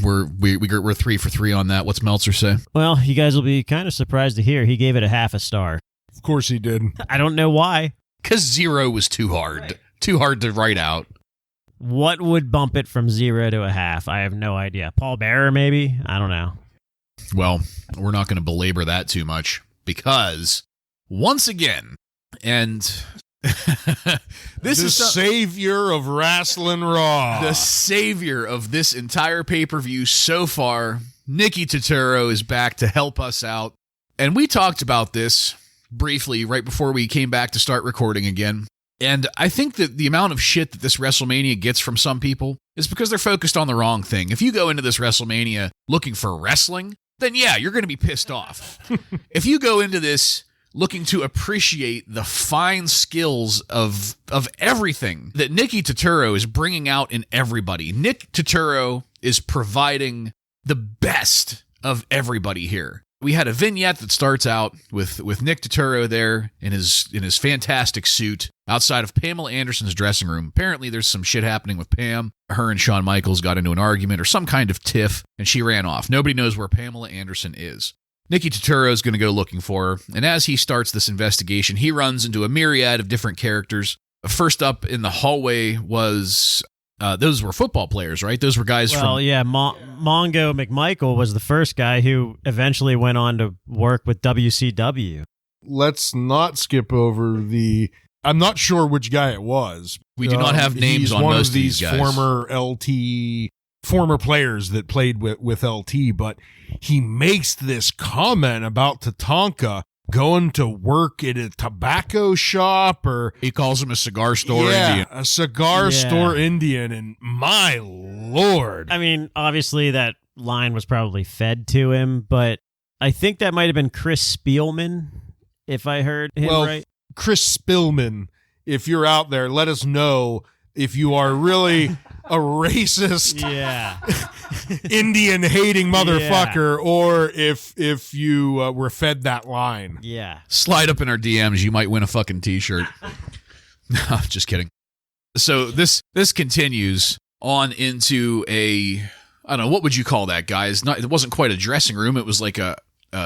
We're 3 for 3 on that. What's Meltzer say? Well, you guys will be kind of surprised to hear he gave it a half a star. Of course he did. I don't know why. Because 0 was too hard. Right. Too hard to write out. What would bump it from 0 to a half? I have no idea. Paul Bearer, maybe? I don't know. Well, we're not going to belabor that too much, because once again, and this is savior of Wrasslin Raw. The savior of this entire pay-per-view so far, Nicky Turturro, is back to help us out. And we talked about this briefly right before we came back to start recording again. And I think that the amount of shit that this WrestleMania gets from some people is because they're focused on the wrong thing. If you go into this WrestleMania looking for wrestling, then yeah, you're going to be pissed off. If you go into this looking to appreciate the fine skills of everything that Nicky Turturro is bringing out in everybody, Nick Turturro is providing the best of everybody here. We had a vignette that starts out with Nick Turturro there in his fantastic suit outside of Pamela Anderson's dressing room. Apparently there's some shit happening with Pam. Her and Shawn Michaels got into an argument or some kind of tiff, and she ran off. Nobody knows where Pamela Anderson is. Nicky Turturro is going to go looking for her, and as he starts this investigation, he runs into a myriad of different characters. First up in the hallway was... those were football players, right? Those were guys from... Well, yeah, Mongo McMichael was the first guy who eventually went on to work with WCW. Let's not skip over the... I'm not sure which guy it was. We do not have names on most of these guys. Former players that played with LT, but he makes this comment about Tatanka going to work at a tobacco shop, or he calls him a cigar store Indian. A cigar store Indian, and my Lord. I mean, obviously that line was probably fed to him, but I think that might have been Chris Spielman, if I heard him right. Chris Spielman, if you're out there, let us know if you are really a racist Indian hating motherfucker, or if you were fed that line. Yeah. Slide up in our DMs. You might win a fucking t-shirt. No, just kidding. So this continues on into a, I don't know, what would you call that, guys? It wasn't quite a dressing room. It was like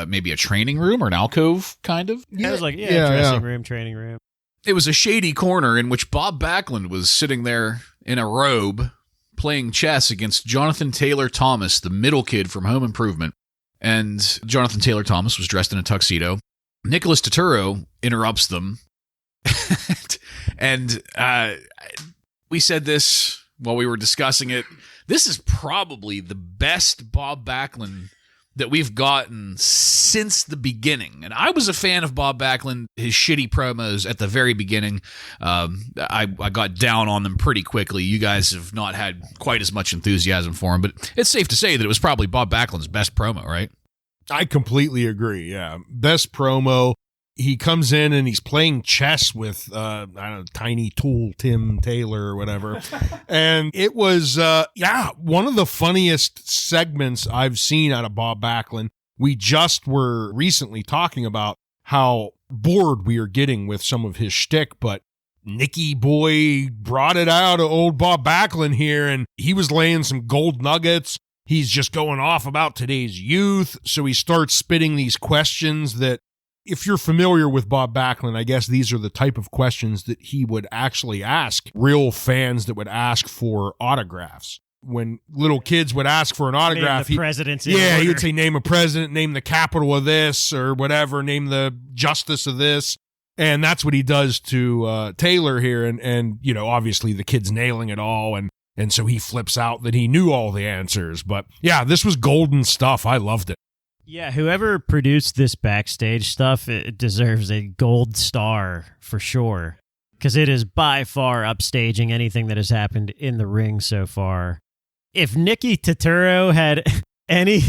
maybe a training room or an alcove, kind of. Yeah, it was like dressing room, training room. It was a shady corner in which Bob Backlund was sitting there in a robe playing chess against Jonathan Taylor Thomas, the middle kid from Home Improvement. And Jonathan Taylor Thomas was dressed in a tuxedo. Nicholas Turturro interrupts them. And we said this while we were discussing it. This is probably the best Bob Backlund that we've gotten since the beginning. And I was a fan of Bob Backlund, his shitty promos at the very beginning. I got down on them pretty quickly. You guys have not had quite as much enthusiasm for him, but it's safe to say that it was probably Bob Backlund's best promo, right? I completely agree, yeah. Best promo. He comes in and he's playing chess with, Tiny Tool Tim Taylor or whatever. And it was, one of the funniest segments I've seen out of Bob Backlund. We just were recently talking about how bored we are getting with some of his shtick, but Nicky Boy brought it out of old Bob Backlund here, and he was laying some gold nuggets. He's just going off about today's youth. So he starts spitting these questions that, if you're familiar with Bob Backlund, I guess these are the type of questions that he would actually ask real fans that would ask for autographs. When little kids would ask for an autograph, he would say, name a president, name the capital of this, or whatever, name the justice of this. And that's what he does to Taylor here. And obviously the kid's nailing it all. And so he flips out that he knew all the answers. But yeah, this was golden stuff. I loved it. Yeah, whoever produced this backstage stuff, it deserves a gold star for sure, because it is by far upstaging anything that has happened in the ring so far. If Nicky Turturro had any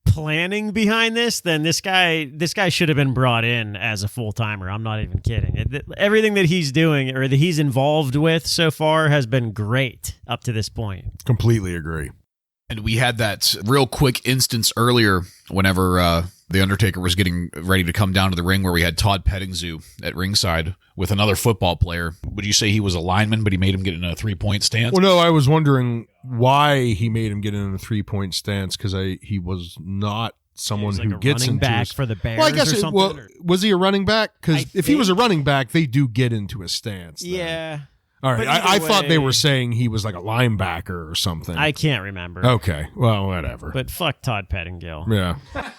planning behind this, then this guy should have been brought in as a full-timer. I'm not even kidding. Everything that he's doing or that he's involved with so far has been great up to this point. Completely agree. And we had that real quick instance earlier whenever The Undertaker was getting ready to come down to the ring, where we had Todd Pettingzoo at ringside with another football player. Would you say he was a lineman, but he made him get in a 3-point stance? Well, no, I was wondering why he made him get in a 3-point stance, because he was not someone who gets into running back for the Bears. Well, I guess was he a running back? Because if he was a running back, they do get into a stance. Then. Yeah. All right, I thought they were saying he was like a linebacker or something. I can't remember. Okay, well, whatever. But fuck Todd Pettingill. Yeah.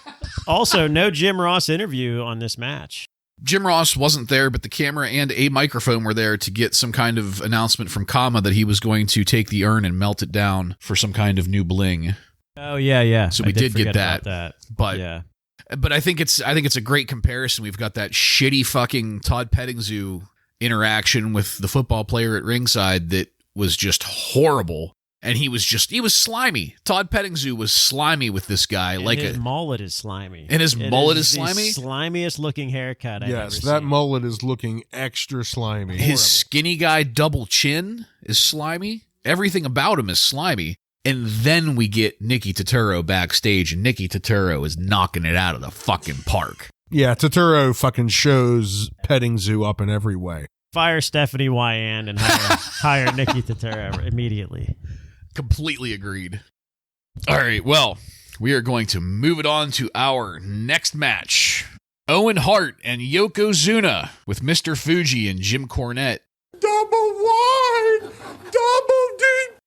Also, no Jim Ross interview on this match. Jim Ross wasn't there, but the camera and a microphone were there to get some kind of announcement from Kama that he was going to take the urn and melt it down for some kind of new bling. Oh, yeah. So we did get that. That. But yeah. But I think it's a great comparison. We've got that shitty fucking Todd Pettingzoo interaction with the football player at ringside that was just horrible. And he was slimy. Todd Pettingzoo was slimy with this guy. And his mullet is slimy. And his mullet is slimy? The slimiest looking haircut I've ever Yes, seen. that mullet is looking extra slimy. His skinny guy double chin is slimy. Everything about him is slimy. And then we get Nicky Turturro backstage, and Nicky Turturro is knocking it out of the fucking park. Yeah, Turturro fucking shows Pettingzoo up in every way. Fire Stephanie Wyand and hire Nicky Turturro immediately. Completely agreed. All right, well, we are going to move it on to our next match. Owen Hart and Yokozuna with Mr. Fuji and Jim Cornette. Double wide, double deep.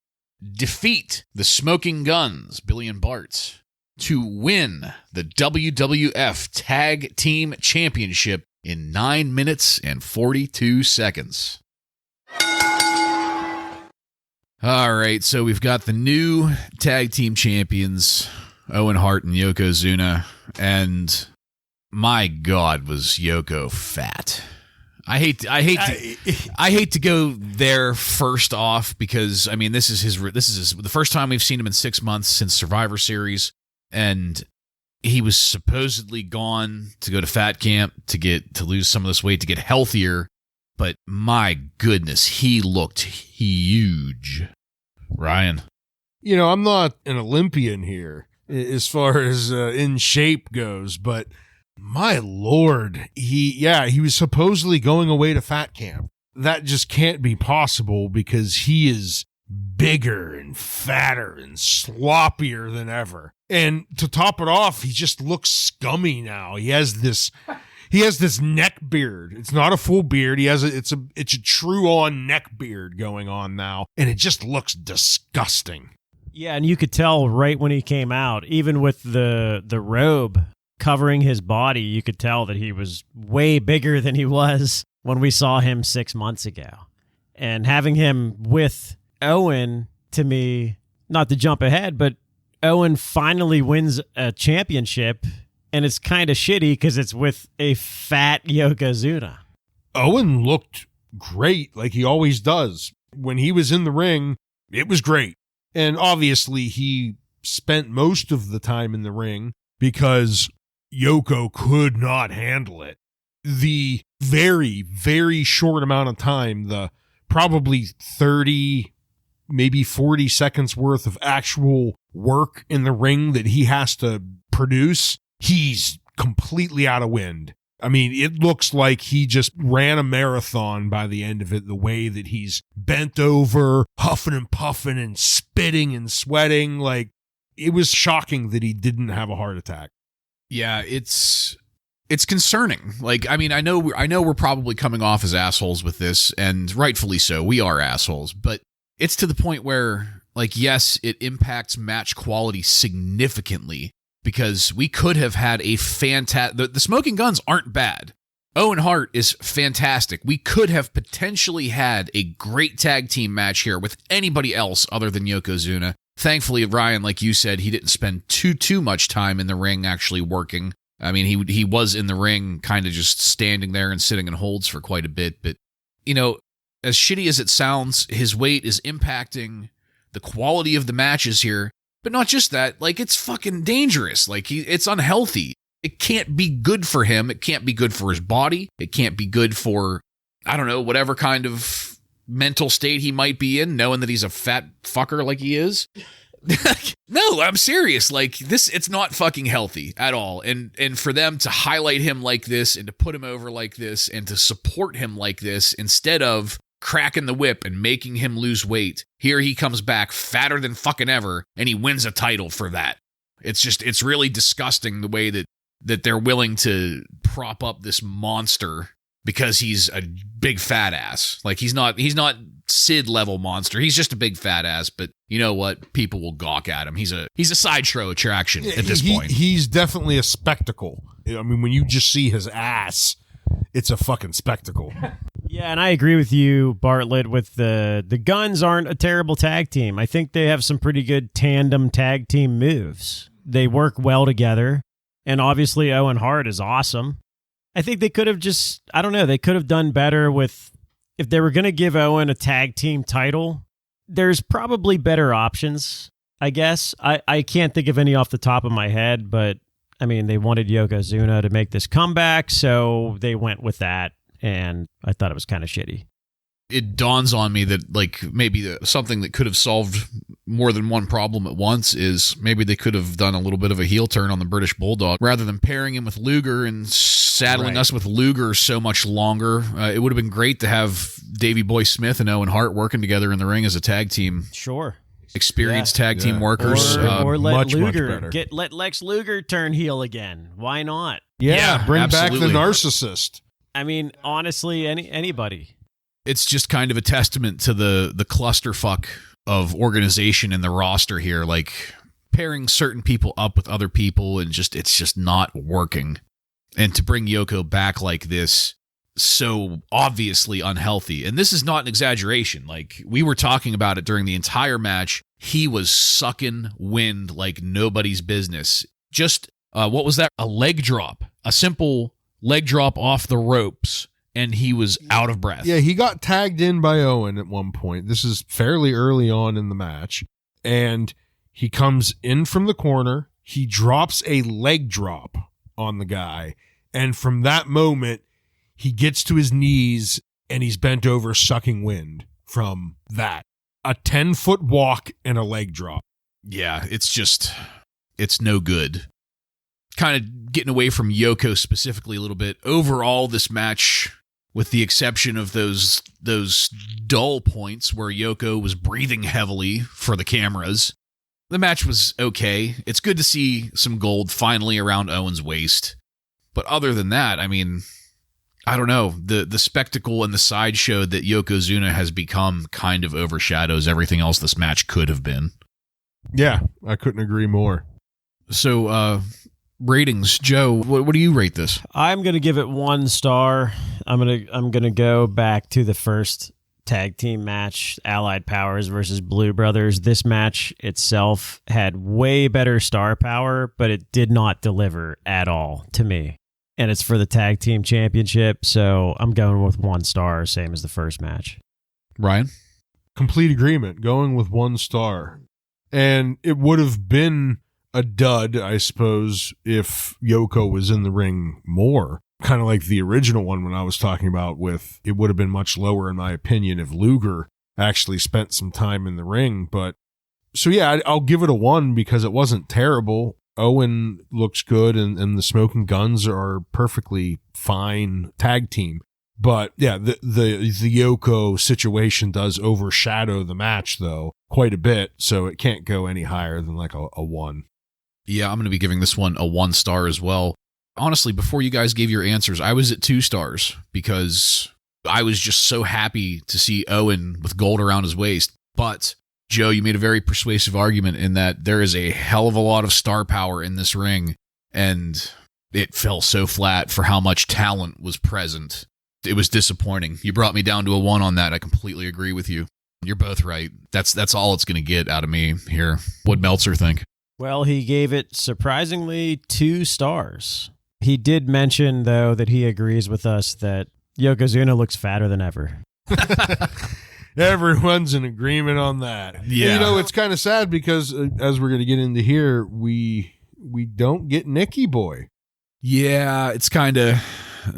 Defeat the Smoking Guns, Billy and Bart, to win the WWF Tag Team Championship in 9 minutes and 42 seconds. All right, so we've got the new tag team champions, Owen Hart and Yokozuna, and my God, was Yoko fat. I hate to go there first off because I mean this is the first time we've seen him in 6 months since Survivor Series, and he was supposedly gone to go to fat camp to lose some of this weight to get healthier. But my goodness, he looked huge. Ryan. You know, I'm not an Olympian here as far as in shape goes, but my Lord, he was supposedly going away to fat camp. That just can't be possible because he is bigger and fatter and sloppier than ever. And to top it off, he just looks scummy now. He has this neck beard. It's not a full beard. It's a true on neck beard going on now, and it just looks disgusting. Yeah, and you could tell right when he came out, even with the robe covering his body, you could tell that he was way bigger than he was when we saw him 6 months ago. And having him with Owen, to me, not to jump ahead, but Owen finally wins a championship. And it's kind of shitty because it's with a fat Yokozuna. Owen looked great, like he always does. When he was in the ring, it was great. And obviously, he spent most of the time in the ring because Yoko could not handle it. The very, very short amount of time, the probably 30, maybe 40 seconds worth of actual work in the ring that he has to produce, he's completely out of wind. I mean, it looks like he just ran a marathon by the end of it, the way that he's bent over, huffing and puffing and spitting and sweating. Like, it was shocking that he didn't have a heart attack. Yeah, it's concerning. Like, I mean, I know we're probably coming off as assholes with this, and rightfully so. We are assholes, but it's to the point where, like, yes, it impacts match quality significantly. Because we could have had a fantastic... The Smoking Guns aren't bad. Owen Hart is fantastic. We could have potentially had a great tag team match here with anybody else other than Yokozuna. Thankfully, Ryan, like you said, he didn't spend too much time in the ring actually working. I mean, he was in the ring kind of just standing there and sitting in holds for quite a bit. But, you know, as shitty as it sounds, his weight is impacting the quality of the matches here. But not just that, like, it's fucking dangerous. Like, it's unhealthy. It can't be good for him. It can't be good for his body. It can't be good for, I don't know, whatever kind of mental state he might be in, knowing that he's a fat fucker like he is. No, I'm serious. Like, it's not fucking healthy at all. And for them to highlight him like this and to put him over like this and to support him like this instead of cracking the whip and making him lose weight, here he comes back fatter than fucking ever, and he wins a title for that. It's really disgusting the way that they're willing to prop up this monster because he's a big fat ass. Like, he's not Sid level monster. He's just a big fat ass, but you know what? People will gawk at him. He's a sideshow attraction at this point. He's definitely a spectacle. I mean, when you just see his ass, it's a fucking spectacle. Yeah, and I agree with you, Bartlett, with the Guns aren't a terrible tag team. I think they have some pretty good tandem tag team moves. They work well together, And obviously Owen Hart is awesome. I think they could have they could have done better with, if they were going to give Owen a tag team title, there's probably better options, I guess. I can't think of any off the top of my head, but I mean, they wanted Yokozuna to make this comeback, so they went with that, and I thought it was kind of shitty. It dawns on me that maybe something that could have solved more than one problem at once is maybe they could have done a little bit of a heel turn on the British Bulldog rather than pairing him with Luger and saddling us with Luger so much longer. It would have been great to have Davey Boy Smith and Owen Hart working together in the ring as a tag team. Sure. Experienced tag team workers. Or let much Luger better. let Lex Luger turn heel again. Why not? Yeah, bring absolutely. back the narcissist. I mean, honestly, anybody. It's just kind of a testament to the clusterfuck of organization in the roster here, like pairing certain people up with other people, and it's just not working. And to bring Yoko back like this, so obviously unhealthy. And this is not an exaggeration. Like, we were talking about it during the entire match. He was sucking wind like nobody's business. Just, what was that? A leg drop. A simple leg drop off the ropes. And he was out of breath. Yeah, he got tagged in by Owen at one point. This is fairly early on in the match. And he comes in from the corner. He drops a leg drop on the guy. And from that moment, he gets to his knees and he's bent over sucking wind from that. A 10-foot walk and a leg drop. Yeah, it's no good. Kind of getting away from Yoko specifically a little bit. Overall, this match, with the exception of those dull points where Yoko was breathing heavily for the cameras, the match was okay. It's good to see some gold finally around Owen's waist. But other than that, I mean, I don't know. The spectacle and the sideshow that Yokozuna has become kind of overshadows everything else this match could have been. Yeah, I couldn't agree more. So, ratings, Joe, what do you rate this? I'm gonna give it 1 star. I'm gonna go back to the first tag team match, Allied Powers versus Blue Brothers. This match itself had way better star power, but it did not deliver at all to me. And it's for the tag team championship, so I'm going with 1 star, same as the first match. Ryan? Complete agreement, going with 1 star. And it would have been a dud, I suppose, if Yoko was in the ring more. Kind of like the original one when I was talking about with, it would have been much lower in my opinion if Luger actually spent some time in the ring. But so yeah, I'll give it a 1 because it wasn't terrible. Owen looks good and the Smoking Guns are perfectly fine tag team. But yeah, the Yoko situation does overshadow the match though quite a bit, so it can't go any higher than like a 1. Yeah, I'm going to be giving this one a 1 star as well. Honestly, before you guys gave your answers, I was at 2 stars because I was just so happy to see Owen with gold around his waist. But, Joe, you made a very persuasive argument in that there is a hell of a lot of star power in this ring, and it fell so flat for how much talent was present. It was disappointing. You brought me down to a 1 on that. I completely agree with you. You're both right. That's all it's going to get out of me here. What'd Meltzer think? Well, he gave it surprisingly 2 stars. He did mention, though, that he agrees with us that Yokozuna looks fatter than ever. Everyone's in agreement on that. Yeah. You know, it's kind of sad because as we're going to get into here, we don't get Nicky Boy. Yeah, it's kind of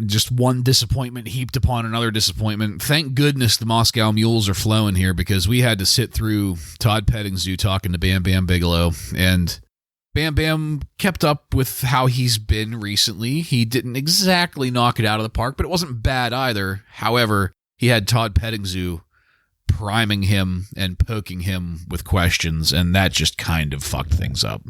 just one disappointment heaped upon another disappointment. Thank goodness the Moscow Mules are flowing here because we had to sit through Todd Pettingzoo talking to Bam Bam Bigelow, and Bam Bam kept up with how he's been recently. He didn't exactly knock it out of the park, but it wasn't bad either. However, he had Todd Pettingzoo priming him and poking him with questions, and that just kind of fucked things up.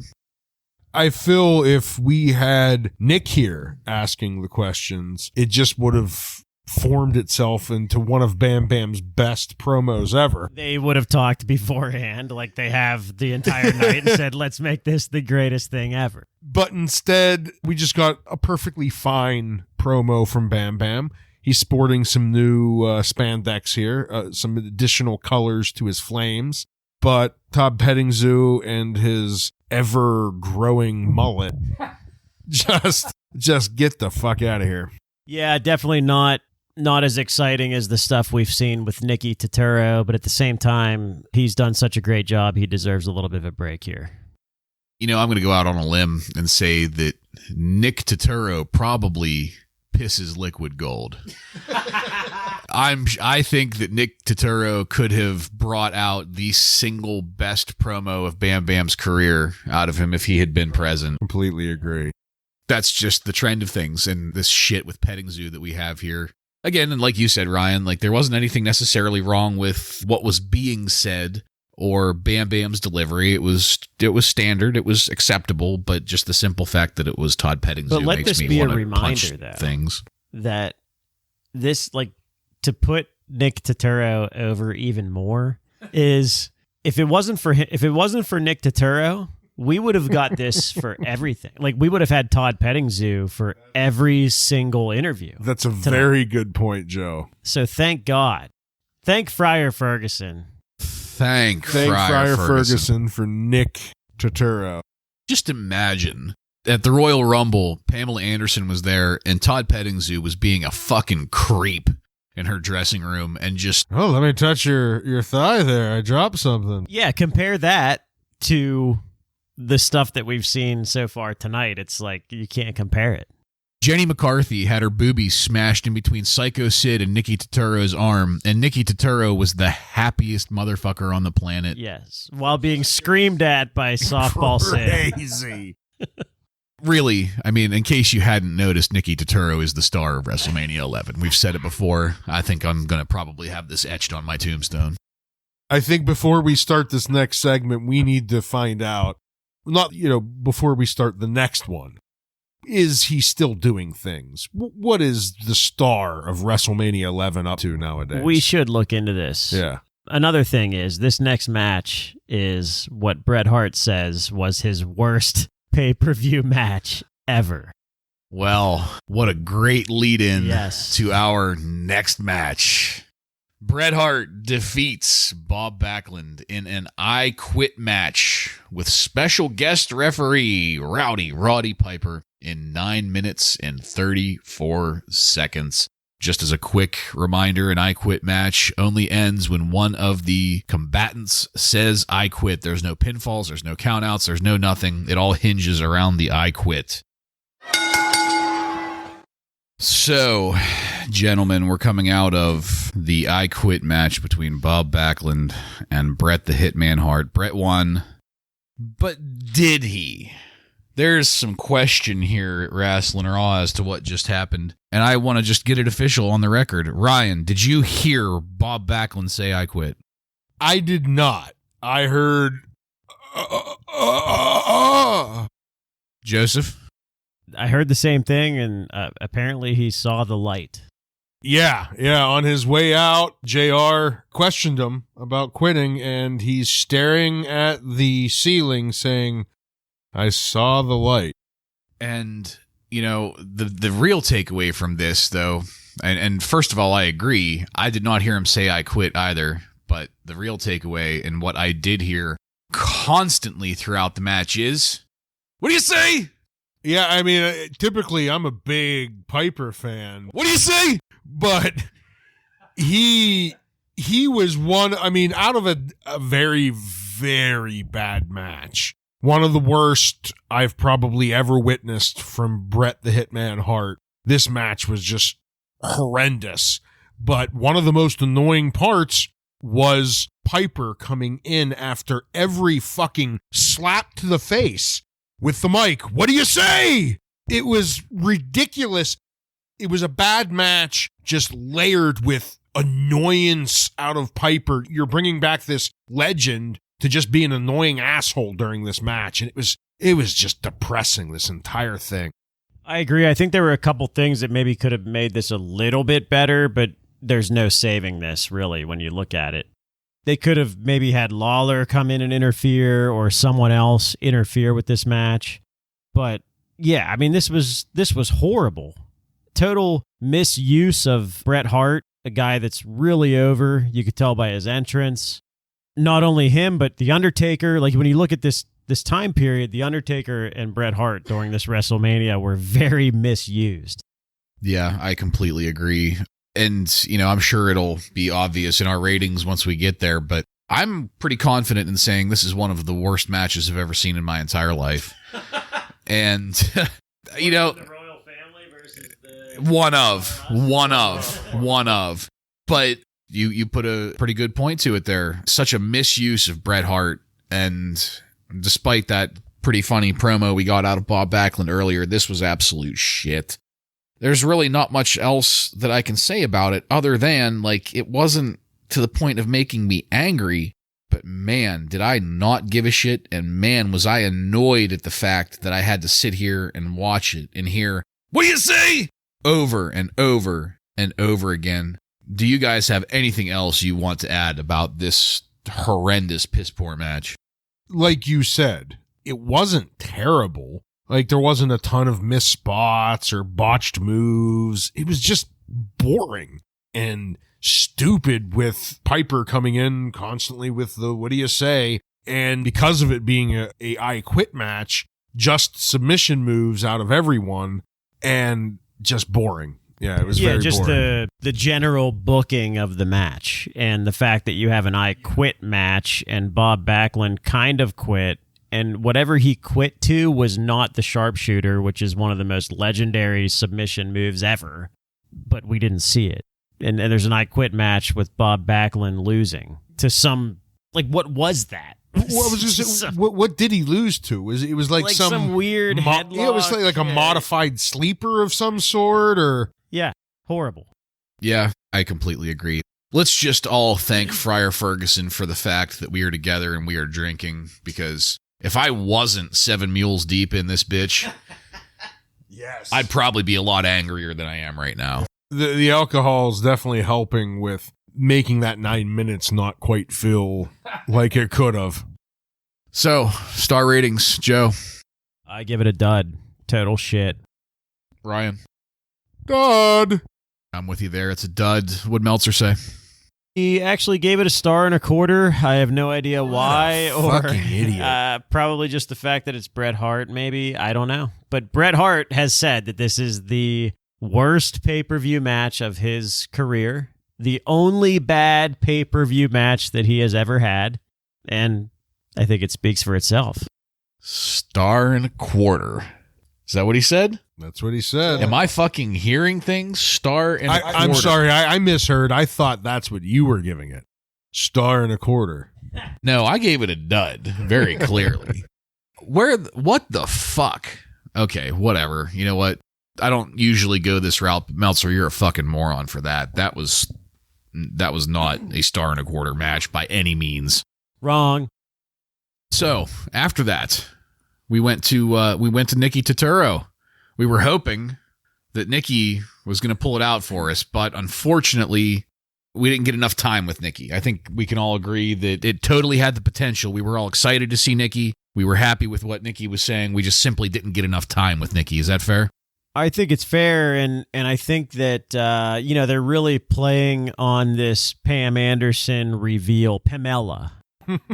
I feel if we had Nick here asking the questions, it just would have formed itself into one of Bam Bam's best promos ever. They would have talked beforehand like they have the entire night and said, let's make this the greatest thing ever. But instead, we just got a perfectly fine promo from Bam Bam. He's sporting some new spandex here, some additional colors to his flames. But Todd Pettingzoo and his ever-growing mullet Just get the fuck out of here. Yeah, definitely not as exciting as the stuff we've seen with Nicky Turturro, but at the same time, he's done such a great job. He deserves a little bit of a break here. I'm going to go out on a limb and say that Nick Turturro probably pisses liquid gold. I think that Nick Turturro could have brought out the single best promo of Bam Bam's career out of him if he had been present. Completely agree. That's just the trend of things and this shit with petting zoo that we have here. Again, and like you said, Ryan, there wasn't anything necessarily wrong with what was being said or Bam Bam's delivery. It was standard, it was acceptable, but just the simple fact that it was Todd Pettingzoo makes me want to punch things. That this, to put Nick Turturro over even more is if it wasn't for Nick Turturro, we would have got this for everything. We would have had Todd Pettingzoo for every single interview. That's a very good point, Joe. So thank God. Thank Friar Ferguson. Thank Friar Ferguson for Nick Turturro. Just imagine at the Royal Rumble, Pamela Anderson was there and Todd Pettingzoo was being a fucking creep in her dressing room and just... Oh, let me touch your thigh there. I dropped something. Yeah, compare that to the stuff that we've seen so far tonight. It's you can't compare it. Jenny McCarthy had her boobies smashed in between Psycho Sid and Nicky Turturro's arm, and Nicky Turturro was the happiest motherfucker on the planet. Yes, while being screamed at by Softball Sid. Crazy. Really, in case you hadn't noticed, Nicky Turturro is the star of WrestleMania 11. We've said it before. I think I'm going to probably have this etched on my tombstone. I think before we start this next segment, we need to find out, before we start the next one, is he still doing things? What is the star of WrestleMania 11 up to nowadays? We should look into this. Yeah. Another thing is this next match is what Bret Hart says was his worst pay-per-view match ever. Well, what a great lead-in Yes. to our next match. Bret Hart defeats Bob Backlund in an I Quit match with special guest referee Rowdy Roddy Piper in 9 minutes and 34 seconds. Just as a quick reminder, an I Quit match only ends when one of the combatants says I quit. There's no pinfalls, there's no countouts, there's no nothing. It all hinges around the I quit. So, gentlemen, we're coming out of the I Quit match between Bob Backlund and Bret the Hitman Hart. Bret won, but did he? There's some question here at Wrasslin Raw as to what just happened, and I want to just get it official on the record. Ryan, did you hear Bob Backlund say I quit? I did not. I heard... Joseph? I heard the same thing, and apparently he saw the light. Yeah. On his way out, JR questioned him about quitting, and he's staring at the ceiling saying, I saw the light. And, the real takeaway from this, though, and first of all, I agree, I did not hear him say I quit either, but the real takeaway and what I did hear constantly throughout the match is, what do you say? Yeah, typically I'm a big Piper fan. What do you say? But he was one, out of a very, very bad match. One of the worst I've probably ever witnessed from Bret the Hitman Hart. This match was just horrendous. But one of the most annoying parts was Piper coming in after every fucking slap to the face with the mic. What do you say? It was ridiculous. It was a bad match, just layered with annoyance out of Piper. You're bringing back this legend to just be an annoying asshole during this match. And it was just depressing, this entire thing. I agree. I think there were a couple things that maybe could have made this a little bit better, but there's no saving this, really, when you look at it. They could have maybe had Lawler come in and interfere or someone else interfere with this match. But yeah, this was horrible. Total misuse of Bret Hart, a guy that's really over. You could tell by his entrance. Not only him, but The Undertaker. When you look at this this time period, The Undertaker and Bret Hart during this WrestleMania were very misused. Yeah, I completely agree. And, I'm sure it'll be obvious in our ratings once we get there, but I'm pretty confident in saying this is one of the worst matches I've ever seen in my entire life. And, The royal family versus the... One of. But you put a pretty good point to it there. Such a misuse of Bret Hart. And despite that pretty funny promo we got out of Bob Backlund earlier, this was absolute shit. There's really not much else that I can say about it other than, it wasn't to the point of making me angry, but man, did I not give a shit, and man, was I annoyed at the fact that I had to sit here and watch it and hear, "What do you say?" over and over and over again. Do you guys have anything else you want to add about this horrendous piss-poor match? Like you said, it wasn't terrible. There wasn't a ton of missed spots or botched moves. It was just boring and stupid, with Piper coming in constantly with the "what do you say?" And because of it being a I Quit match, just submission moves out of everyone and just boring. Yeah, it was very just boring. the general booking of the match and the fact that you have an I Quit match and Bob Backlund kind of quit. And whatever he quit to was not the sharpshooter, which is one of the most legendary submission moves ever. But we didn't see it. And there's an I Quit match with Bob Backlund losing to some... what was that? What did he lose to? It was some weird headlock. Yeah, it was like a modified sleeper of some sort, or... Yeah, horrible. Yeah, I completely agree. Let's just all thank Friar Ferguson for the fact that we are together and we are drinking, because... if I wasn't 7 mules deep in this bitch, yes, I'd probably be a lot angrier than I am right now. The alcohol is definitely helping with making that 9 minutes not quite feel like it could have. So, star ratings, Joe. I give it a dud. Total shit. Ryan. Dud. I'm with you there. It's a dud. What'd Meltzer say? He actually gave it a 1.25 stars. I have no idea why. Fucking idiot. Probably just the fact that it's Bret Hart, maybe. I don't know. But Bret Hart has said that this is the worst pay-per-view match of his career. The only bad pay-per-view match that he has ever had. And I think it speaks for itself. 1.25 stars. Is that what he said? That's what he said. Am I fucking hearing things? 1.25 stars. I'm sorry, I misheard. I thought that's what you were giving it. 1.25 stars. No, I gave it a dud, very clearly. What the fuck? Okay, whatever. You know what? I don't usually go this route, but Meltzer, you're a fucking moron for that. That was not a 1.25 stars match by any means. Wrong. So, after that, we went to Nicky Turturro. We were hoping that Nicky was going to pull it out for us, but unfortunately, we didn't get enough time with Nicky. I think we can all agree that it totally had the potential. We were all excited to see Nicky. We were happy with what Nicky was saying. We just simply didn't get enough time with Nicky. Is that fair? I think it's fair, and I think that they're really playing on this Pam Anderson reveal, Pamela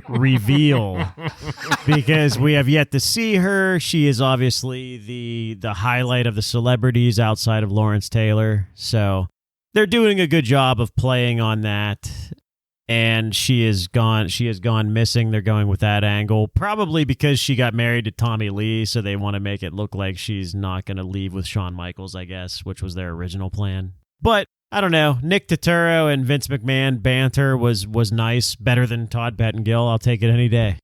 reveal, because we have yet to see her. She is obviously the highlight of the celebrities outside of Lawrence Taylor, so they're doing a good job of playing on that. And she has gone missing. They're going with that angle, probably because she got married to Tommy Lee, so they want to make it look like she's not going to leave with Shawn Michaels, I guess, which was their original plan. But I don't know. Nick Turturro and Vince McMahon banter was nice, better than Todd Pettengill. I'll take it any day.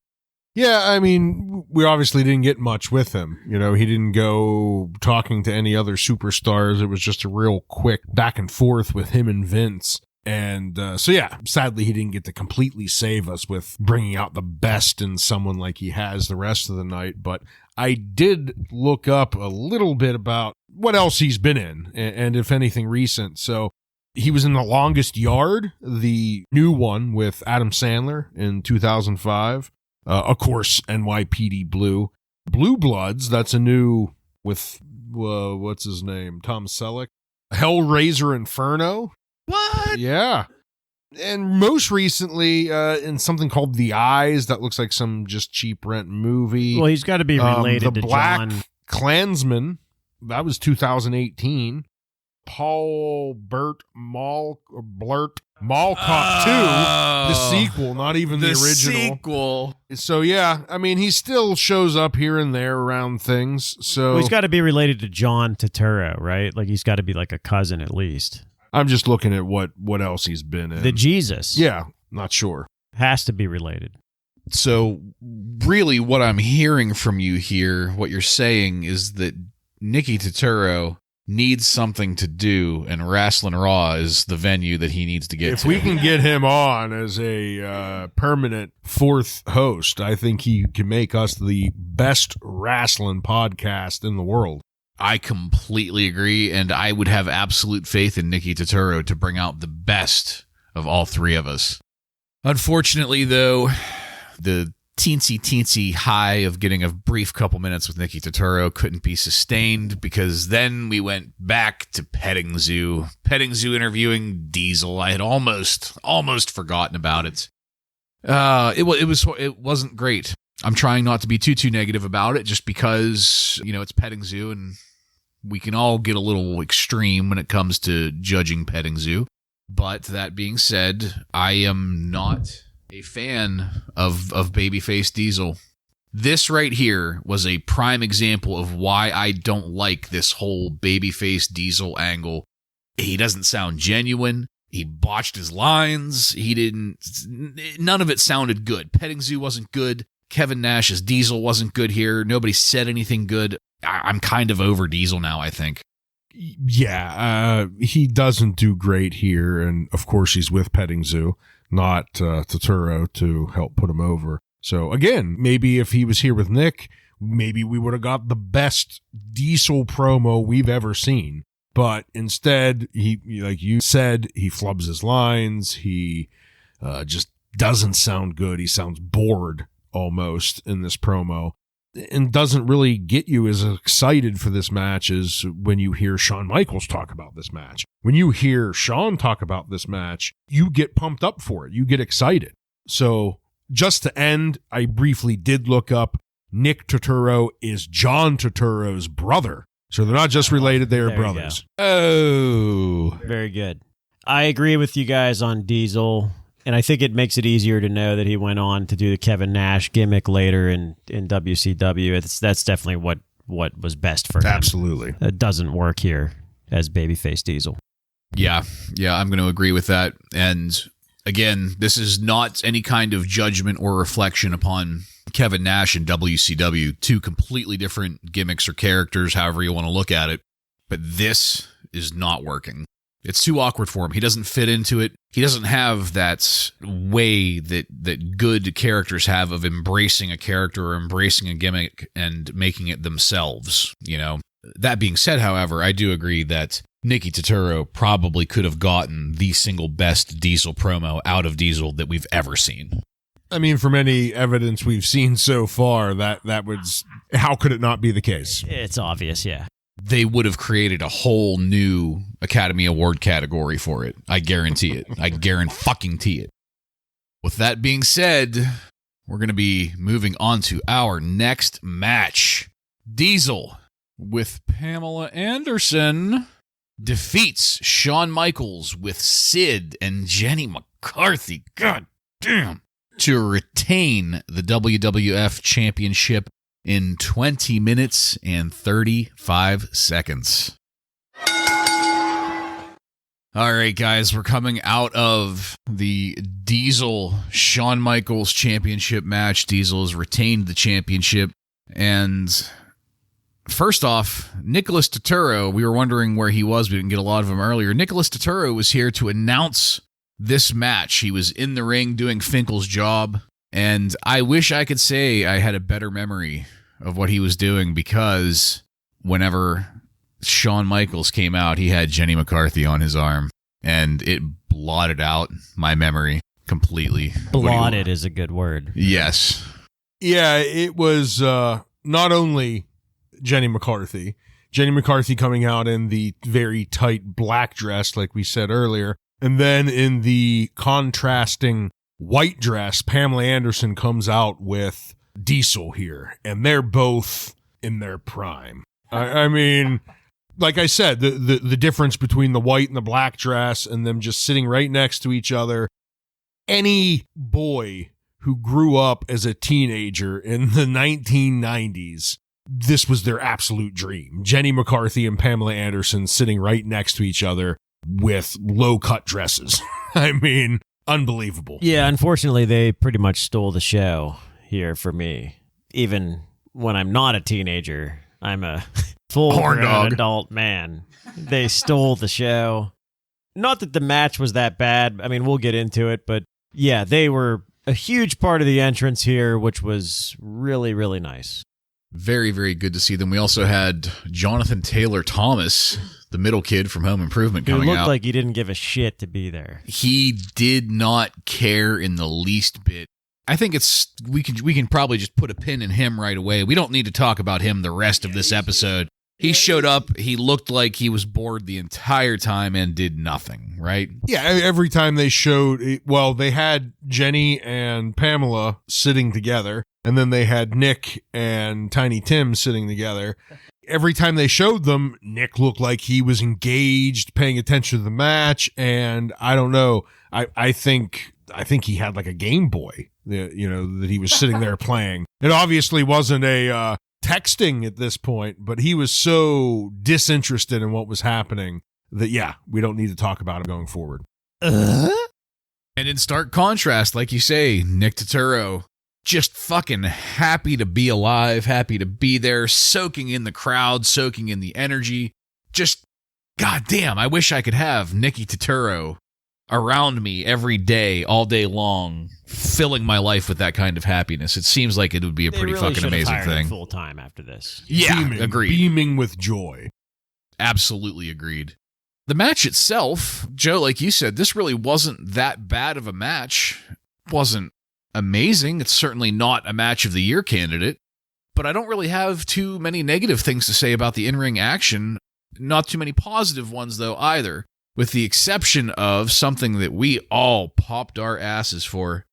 Yeah, I mean, we obviously didn't get much with him. You know, he didn't go talking to any other superstars. It was just a real quick back and forth with him and Vince. And so, yeah, sadly, he didn't get to completely save us with bringing out the best in someone like he has the rest of the night. But I did look up a little bit about what else he's been in, and if anything recent. So he was in The Longest Yard, the new one with Adam Sandler in 2005. Of course, NYPD Blue. Blue Bloods, that's a new with, what's his name? Tom Selleck. Hellraiser Inferno. What? Yeah. And most recently, in something called The Eyes, that looks like some just cheap rent movie. Well, he's got to be related the to Black John. Klansman, that was 2018. Paul Mall Cop 2, the sequel, not even the original. Sequel. So yeah, I mean, he still shows up here and there around things. So Well, he's got to be related to John Turturro, right? Like he's got to be like a cousin at least. I'm just looking at what else he's been in. The Jesus. Yeah, not sure. Has to be related. So really what I'm hearing from you here, what you're saying is that Nicky Turturro needs something to do, and Wrasslin Raw is the venue that he needs to get If to. we can get him on as a permanent fourth host, I think he can make us the best wrestling podcast in the world. I completely agree, and I would have absolute faith in Nicky Turturro to bring out the best of all three of us. Unfortunately, though, the teensy high of getting a brief couple minutes with Nicky Turturro couldn't be sustained, because then we went back to Petting Zoo interviewing Diesel. I had almost forgotten about it. It wasn't great. I'm trying not to be too negative about it, just because, it's Petting Zoo, and we can all get a little extreme when it comes to judging Petting Zoo. But that being said, I am not a fan of Babyface Diesel. This right here was a prime example of why I don't like this whole Babyface Diesel angle. He doesn't sound genuine. He botched his lines. None of it sounded good. Petting Zoo wasn't good. Kevin Nash's Diesel wasn't good here. Nobody said anything good. I'm kind of over Diesel now, I think. Yeah, he doesn't do great here, and of course he's with Petting Zoo, not Turturro to help put him over. So again, maybe if he was here with Nick, maybe we would have got the best Diesel promo we've ever seen. But instead, he, like you said, he flubs his lines. He just doesn't sound good. He sounds bored almost in this promo, and doesn't really get you as excited for this match as when you hear Shawn Michaels talk about this match. When you hear Shawn talk about this match, you get pumped up for it. You get excited. So just to end, I briefly did look up. Nick Turturro is John Turturro's brother. So they're not just related, they are There you brothers. Oh. Very good. I agree with you guys on Diesel, and I think it makes it easier to know that he went on to do the Kevin Nash gimmick later in WCW. That's definitely what was best for him. Absolutely. It doesn't work here as Babyface Diesel. Yeah, I'm going to agree with that. And again, this is not any kind of judgment or reflection upon Kevin Nash and WCW. Two completely different gimmicks or characters, however you want to look at it. But this is not working. It's too awkward for him. He doesn't fit into it. He doesn't have that way that good characters have of embracing a character or embracing a gimmick and making it themselves, That being said, however, I do agree that Nicky Turturro probably could have gotten the single best Diesel promo out of Diesel that we've ever seen. I mean, from any evidence we've seen so far, that was, how could it not be the case? It's obvious, yeah. They would have created a whole new Academy Award category for it. I guarantee it. I guarantee it. With that being said, we're going to be moving on to our next match. Diesel with Pamela Anderson defeats Shawn Michaels with Sid and Jenny McCarthy. God damn. To retain the WWF Championship in 20 minutes and 35 seconds. All right, guys, we're coming out of the Diesel Shawn Michaels Championship match. Diesel has retained the championship. And first off, Nicholas Turturro, we were wondering where he was. We didn't get a lot of him earlier. Nicholas Turturro was here to announce this match. He was in the ring doing Finkel's job. And I wish I could say I had a better memory of what he was doing, because whenever Shawn Michaels came out, he had Jenny McCarthy on his arm, and it blotted out my memory completely. Blotted is a good word. Yes. Yeah, it was not only Jenny McCarthy coming out in the very tight black dress, like we said earlier, And then in the contrasting white dress, Pamela Anderson comes out with Diesel here, and they're both in their prime. I mean, like I said, the difference between the white and the black dress and them just sitting right next to each other. Any boy who grew up as a teenager in the 1990s, this was their absolute dream. Jenny McCarthy and Pamela Anderson sitting right next to each other with low-cut dresses. I mean, unbelievable. Yeah, unfortunately, they pretty much stole the show here for me. Even when I'm not a teenager, I'm a full-grown adult man. They stole the show. Not that the match was that bad. I mean, we'll get into it, but yeah, they were a huge part of the entrance here, which was really, really nice. Very, very good to see them. We also had Jonathan Taylor Thomas, the middle kid from Home Improvement, coming out. Who looked like he didn't give a shit to be there. He did not care in the least bit. I think we can probably just put a pin in him right away. We don't need to talk about him the rest of this episode. He showed up, he looked like he was bored the entire time and did nothing, right? Yeah, every time they showed, well, they had Jenny and Pamela sitting together, and then they had Nick and Tiny Tim sitting together. Every time they showed them, Nick looked like he was engaged, paying attention to the match, and I don't know, I think he had like a Game Boy, that he was sitting there playing. It obviously wasn't a texting at this point, but he was so disinterested in what was happening that, yeah, we don't need to talk about him going forward. And in stark contrast, like you say, Nick Turturro, just fucking happy to be alive, happy to be there, soaking in the crowd, soaking in the energy. Just, goddamn, I wish I could have Nicky Turturro around me every day, all day long, filling my life with that kind of happiness. It seems like it would be a pretty fucking amazing thing. Full time after this. Yeah, agreed. Beaming with joy. Absolutely agreed. The match itself, Joe, like you said, this really wasn't that bad of a match. It wasn't amazing. It's certainly not a match of the year candidate, but I don't really have too many negative things to say about the in-ring action. Not too many positive ones, though, either. With the exception of something that we all popped our asses for,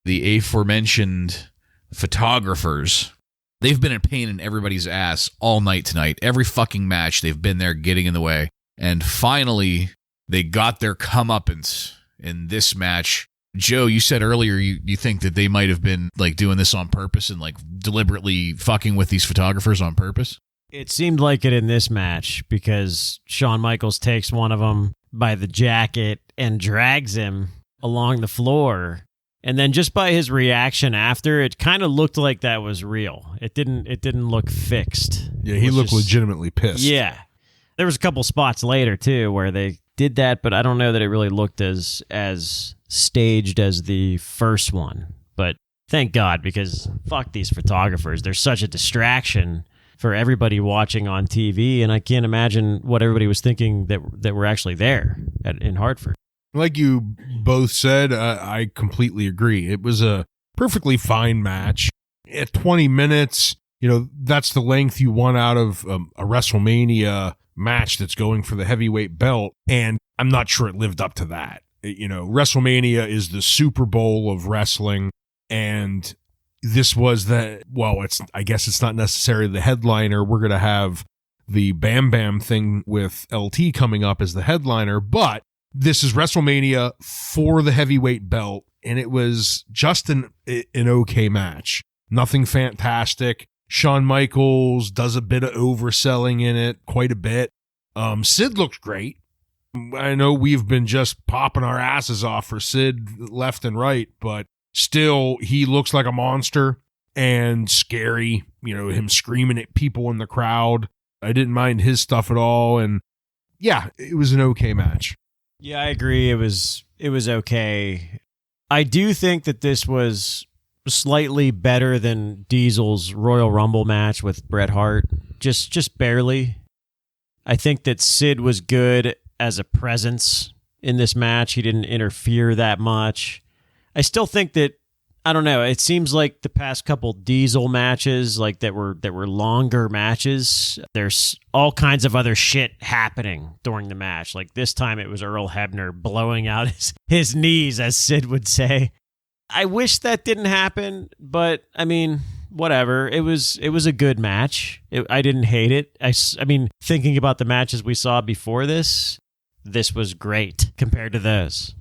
the aforementioned photographers. They've been a pain in everybody's ass all night tonight. Every fucking match, they've been there getting in the way. And finally, they got their comeuppance in this match. Joe, you said earlier you think that they might have been like doing this on purpose and like deliberately fucking with these photographers on purpose? It seemed like it in this match because Shawn Michaels takes one of them by the jacket and drags him along the floor. And then just by his reaction after, it kind of looked like that was real. It didn't look fixed. Yeah, he looked legitimately pissed. Yeah. There was a couple spots later, too, where they did that, but I don't know that it really looked as staged as the first one. But thank God, because fuck these photographers. They're such a distraction for everybody watching on TV, and I can't imagine what everybody was thinking that were actually there in Hartford. Like you both said, I completely agree. It was a perfectly fine match. At 20 minutes, that's the length you want out of a WrestleMania match that's going for the heavyweight belt, and I'm not sure it lived up to that. WrestleMania is the Super Bowl of wrestling, and this was I guess it's not necessarily the headliner. We're going to have the Bam Bam thing with LT coming up as the headliner, but this is WrestleMania for the heavyweight belt, and it was just an okay match. Nothing fantastic. Shawn Michaels does a bit of overselling in it, quite a bit. Sid looked great. I know we've been just popping our asses off for Sid left and right, but still, he looks like a monster and scary. Him screaming at people in the crowd. I didn't mind his stuff at all, and yeah, it was an okay match. Yeah, I agree. It was okay. I do think that this was slightly better than Diesel's Royal Rumble match with Bret Hart. Just barely. I think that Sid was good as a presence in this match. He didn't interfere that much. I still think that I don't know. It seems like the past couple Diesel matches, like that were longer matches, there's all kinds of other shit happening during the match. Like this time it was Earl Hebner blowing out his knees, as Sid would say. I wish that didn't happen, but I mean, whatever. It was a good match. I didn't hate it. I mean, thinking about the matches we saw before this was great compared to those.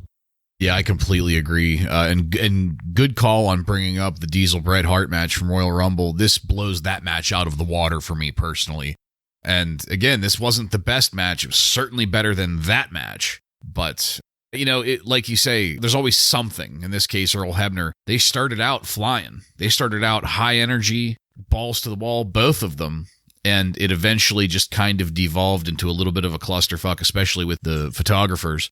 Yeah, I completely agree. And good call on bringing up the Diesel Bret Hart match from Royal Rumble. This blows that match out of the water for me personally. And again, this wasn't the best match. It was certainly better than that match. But, you know, it, like you say, there's always something. In this case, Earl Hebner, they started out flying. They started out high energy, balls to the wall, both of them. And it eventually just kind of devolved into a little bit of a clusterfuck, especially with the photographers.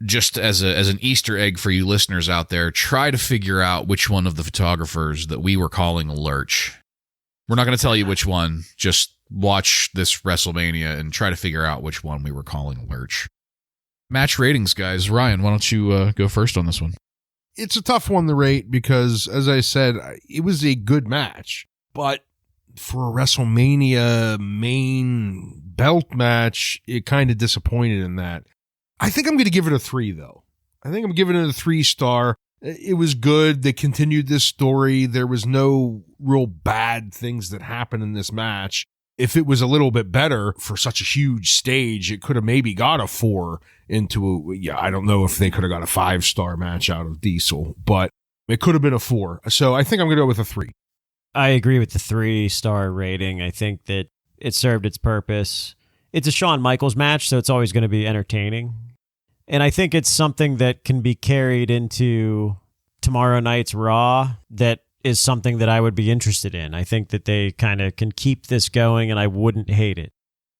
Just as an Easter egg for you listeners out there, try to figure out which one of the photographers that we were calling a lurch. We're not going to tell you which one. Just watch this WrestleMania and try to figure out which one we were calling a lurch. Match ratings, guys. Ryan, why don't you go first on this one? It's a tough one to rate because, as I said, it was a good match. But for a WrestleMania main belt match, it kind of disappointed in that. I think I'm going to give it a 3, though. I think I'm giving it a 3-star. It was good. They continued this story. There was no real bad things that happened in this match. If it was a little bit better for such a huge stage, it could have maybe got a 4 into I don't know if they could have got a 5-star match out of Diesel, but it could have been a 4. So I think I'm going to go with a 3. I agree with the 3-star rating. I think that it served its purpose. It's a Shawn Michaels match, so it's always going to be entertaining. And I think it's something that can be carried into tomorrow night's Raw that is something that I would be interested in. I think that they kind of can keep this going, and I wouldn't hate it.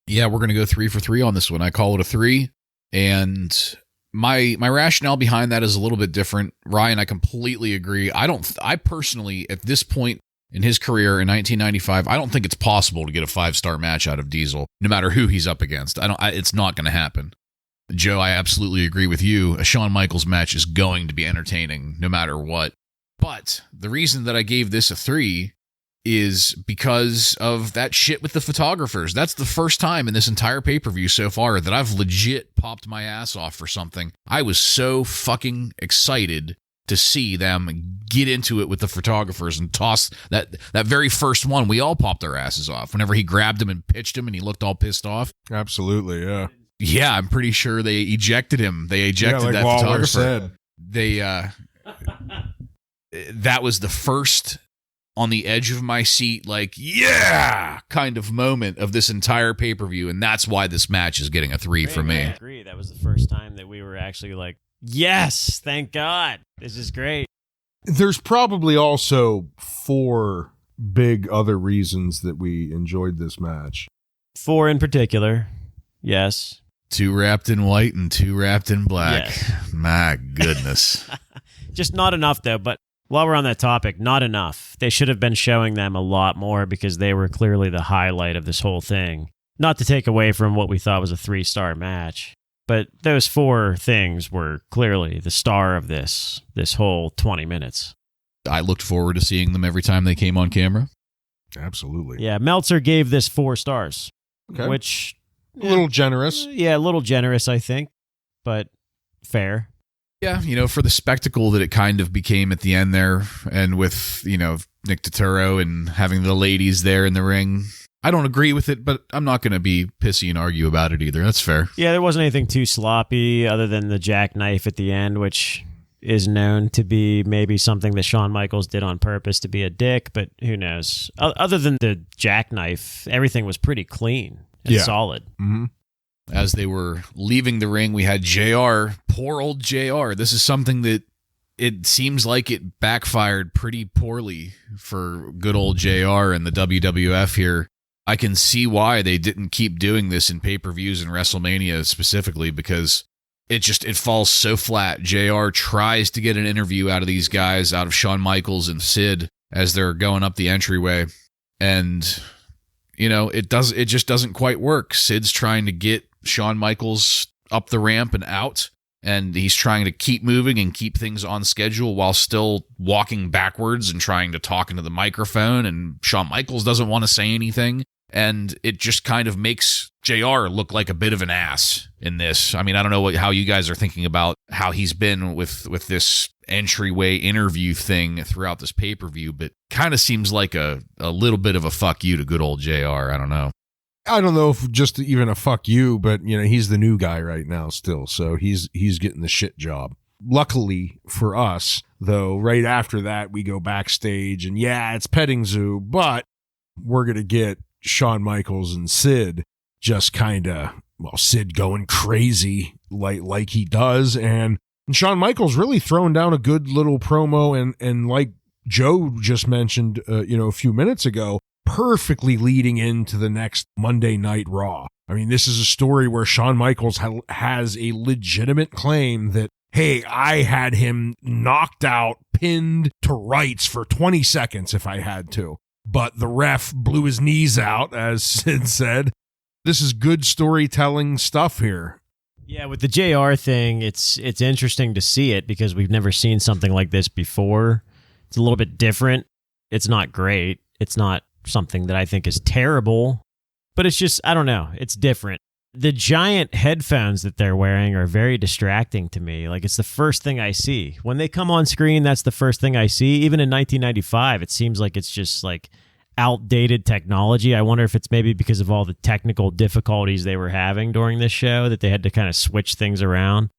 Yeah, we're going to go 3 for 3 on this one. I call it a 3, and my rationale behind that is a little bit different. Ryan, I completely agree. I personally, at this point in his career in 1995, I don't think it's possible to get a 5-star match out of Diesel, no matter who he's up against. It's not going to happen. Joe, I absolutely agree with you. A Shawn Michaels match is going to be entertaining no matter what. But the reason that I gave this a 3 is because of that shit with the photographers. That's the first time in this entire pay-per-view so far that I've legit popped my ass off for something. I was so fucking excited to see them get into it with the photographers and toss that very first one. We all popped our asses off whenever he grabbed him and pitched him and he looked all pissed off. Absolutely, yeah. Yeah, I'm pretty sure they ejected him. They ejected like that Lawler photographer. Said. That was the first on the edge of my seat, like, yeah, kind of moment of this entire pay-per-view, and that's why this match is getting a 3 for me. I agree. That was the first time that we were actually like, yes, thank God. This is great. There's probably also 4 big other reasons that we enjoyed this match. 4 in particular, yes. 2 wrapped in white and 2 wrapped in black. Yes. My goodness. Just not enough, though. But while we're on that topic, not enough. They should have been showing them a lot more because they were clearly the highlight of this whole thing. Not to take away from what we thought was a 3-star match, but those 4 things were clearly the star of this whole 20 minutes. I looked forward to seeing them every time they came on camera. Absolutely. Yeah, Meltzer gave this 4 stars, Okay. which... A little generous. Yeah, a little generous, I think, but fair. Yeah, for the spectacle that it kind of became at the end there, and with, Nick Turturro and having the ladies there in the ring. I don't agree with it, but I'm not going to be pissy and argue about it either. That's fair. Yeah, there wasn't anything too sloppy other than the jackknife at the end, which is known to be maybe something that Shawn Michaels did on purpose to be a dick, but who knows? Other than the jackknife, everything was pretty clean. It's solid. Mm-hmm. As they were leaving the ring, we had JR, poor old JR. This is something that it seems like it backfired pretty poorly for good old JR and the WWF here. I can see why they didn't keep doing this in pay-per-views and WrestleMania specifically, because it falls so flat. JR tries to get an interview out of these guys, out of Shawn Michaels and Sid, as they're going up the entryway, and it just doesn't quite work. Sid's trying to get Shawn Michaels up the ramp and out, and he's trying to keep moving and keep things on schedule while still walking backwards and trying to talk into the microphone, and Shawn Michaels doesn't want to say anything, and it just kind of makes JR look like a bit of an ass in this. I mean, I don't know how you guys are thinking about how he's been with this entryway interview thing throughout this pay-per-view, but kind of seems like a little bit of a fuck you to good old JR. I don't know. I don't know if just even a fuck you, but he's the new guy right now still, so he's getting the shit job. Luckily for us, though, right after that we go backstage, and yeah, it's petting zoo, but we're gonna get Shawn Michaels and Sid just kind of, Sid going crazy like he does, and Shawn Michaels really throwing down a good little promo, and like Joe just mentioned, a few minutes ago, perfectly leading into the next Monday Night Raw. I mean, this is a story where Shawn Michaels has a legitimate claim that, hey, I had him knocked out, pinned to rights for 20 seconds if I had to, but the ref blew his knees out, as Sid said. This is good storytelling stuff here. Yeah, with the JR thing, it's interesting to see it because we've never seen something like this before. It's a little bit different. It's not great. It's not something that I think is terrible, but it's just, I don't know, it's different. The giant headphones that they're wearing are very distracting to me. Like, it's the first thing I see. When they come on screen, that's the first thing I see. Even in 1995, it seems like it's just like outdated technology. I wonder if it's maybe because of all the technical difficulties they were having during this show that they had to kind of switch things around.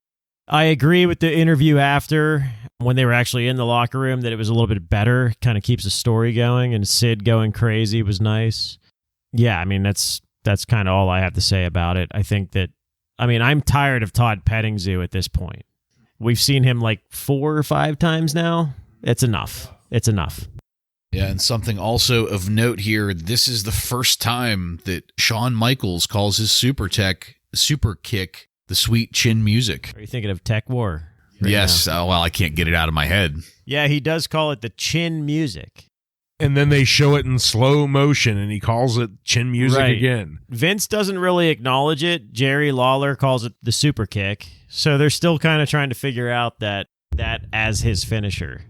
I agree with the interview after, when they were actually in the locker room, that it was a little bit better. Kind of keeps the story going, and Sid going crazy was nice. Yeah, I mean, that's kind of all I have to say about it. I think that, I'm tired of Todd Pettingzoo at this point. We've seen him like 4 or 5 times now. It's enough. It's enough. Yeah, and something also of note here, this is the first time that Shawn Michaels calls his super kick the sweet chin music. Are you thinking of Tech War? Yes. I can't get it out of my head. Yeah, he does call it the chin music. And then they show it in slow motion, and he calls it chin music again. Vince doesn't really acknowledge it. Jerry Lawler calls it the super kick. So they're still kind of trying to figure out that as his finisher.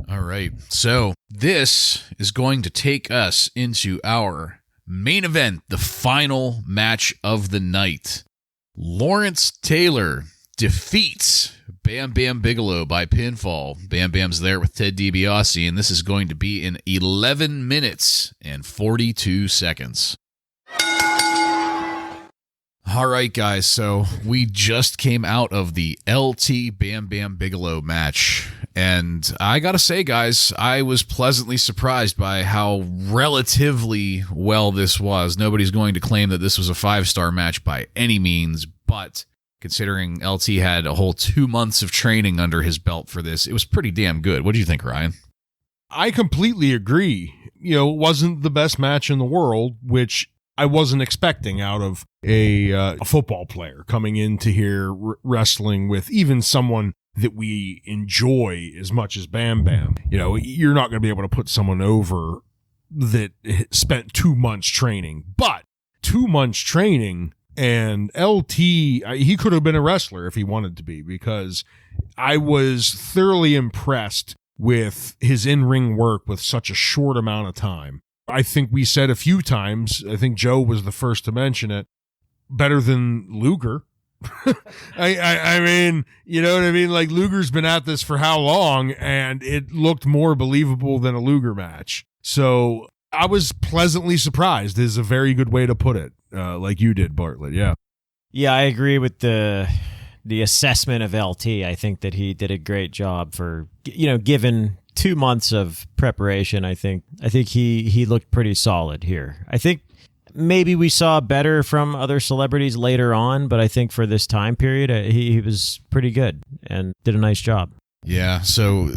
All right. So this is going to take us into our main event, the final match of the night. Lawrence Taylor defeats Bam Bigelow by pinfall. Bam Bam's there with Ted DiBiase, and this is going to be in 11 minutes and 42 seconds. All right, guys, so we just came out of the LT Bam Bigelow match, and I gotta say, guys, I was pleasantly surprised by how relatively well this was. Nobody's going to claim that this was a 5-star match by any means, but considering LT had a whole 2 months of training under his belt for this, it was pretty damn good. What do you think, Ryan? I completely agree. It wasn't the best match in the world, which I wasn't expecting out of a football player coming into here wrestling with even someone that we enjoy as much as Bam Bam. You're not going to be able to put someone over that spent 2 months training, but 2 months training, and LT, he could have been a wrestler if he wanted to be, because I was thoroughly impressed with his in-ring work with such a short amount of time. I think we said a few times, I think Joe was the first to mention it, better than Luger. I mean, you know what I mean? Like, Luger's been at this for how long, and it looked more believable than a Luger match. So I was pleasantly surprised is a very good way to put it, like you did, Bartlett. Yeah. Yeah, I agree with the assessment of LT. I think that he did a great job for, given 2 months of preparation. I think he looked pretty solid here. I think maybe we saw better from other celebrities later on, but I think for this time period, he was pretty good and did a nice job. Yeah, so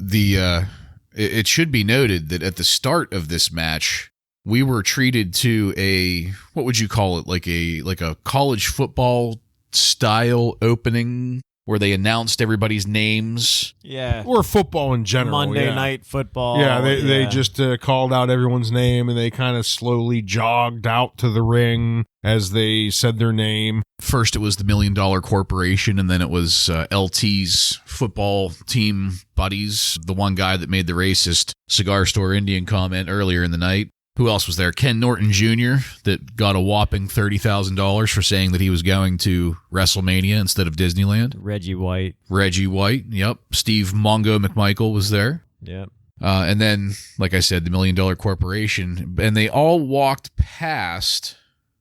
it should be noted that at the start of this match, we were treated to a, what would you call it, like a college football style opening where they announced everybody's names. Yeah. Or football in general. Monday Night Football. Yeah, they just called out everyone's name, and they kind of slowly jogged out to the ring as they said their name. First, it was the $1 Million Corporation, and then it was LT's football team buddies, the one guy that made the racist cigar store Indian comment earlier in the night. Who else was there? Ken Norton Jr. that got a whopping $30,000 for saying that he was going to WrestleMania instead of Disneyland. Reggie White, yep. Steve Mongo McMichael was there. Yep. And then, like I said, the $1 Million Corporation. And they all walked past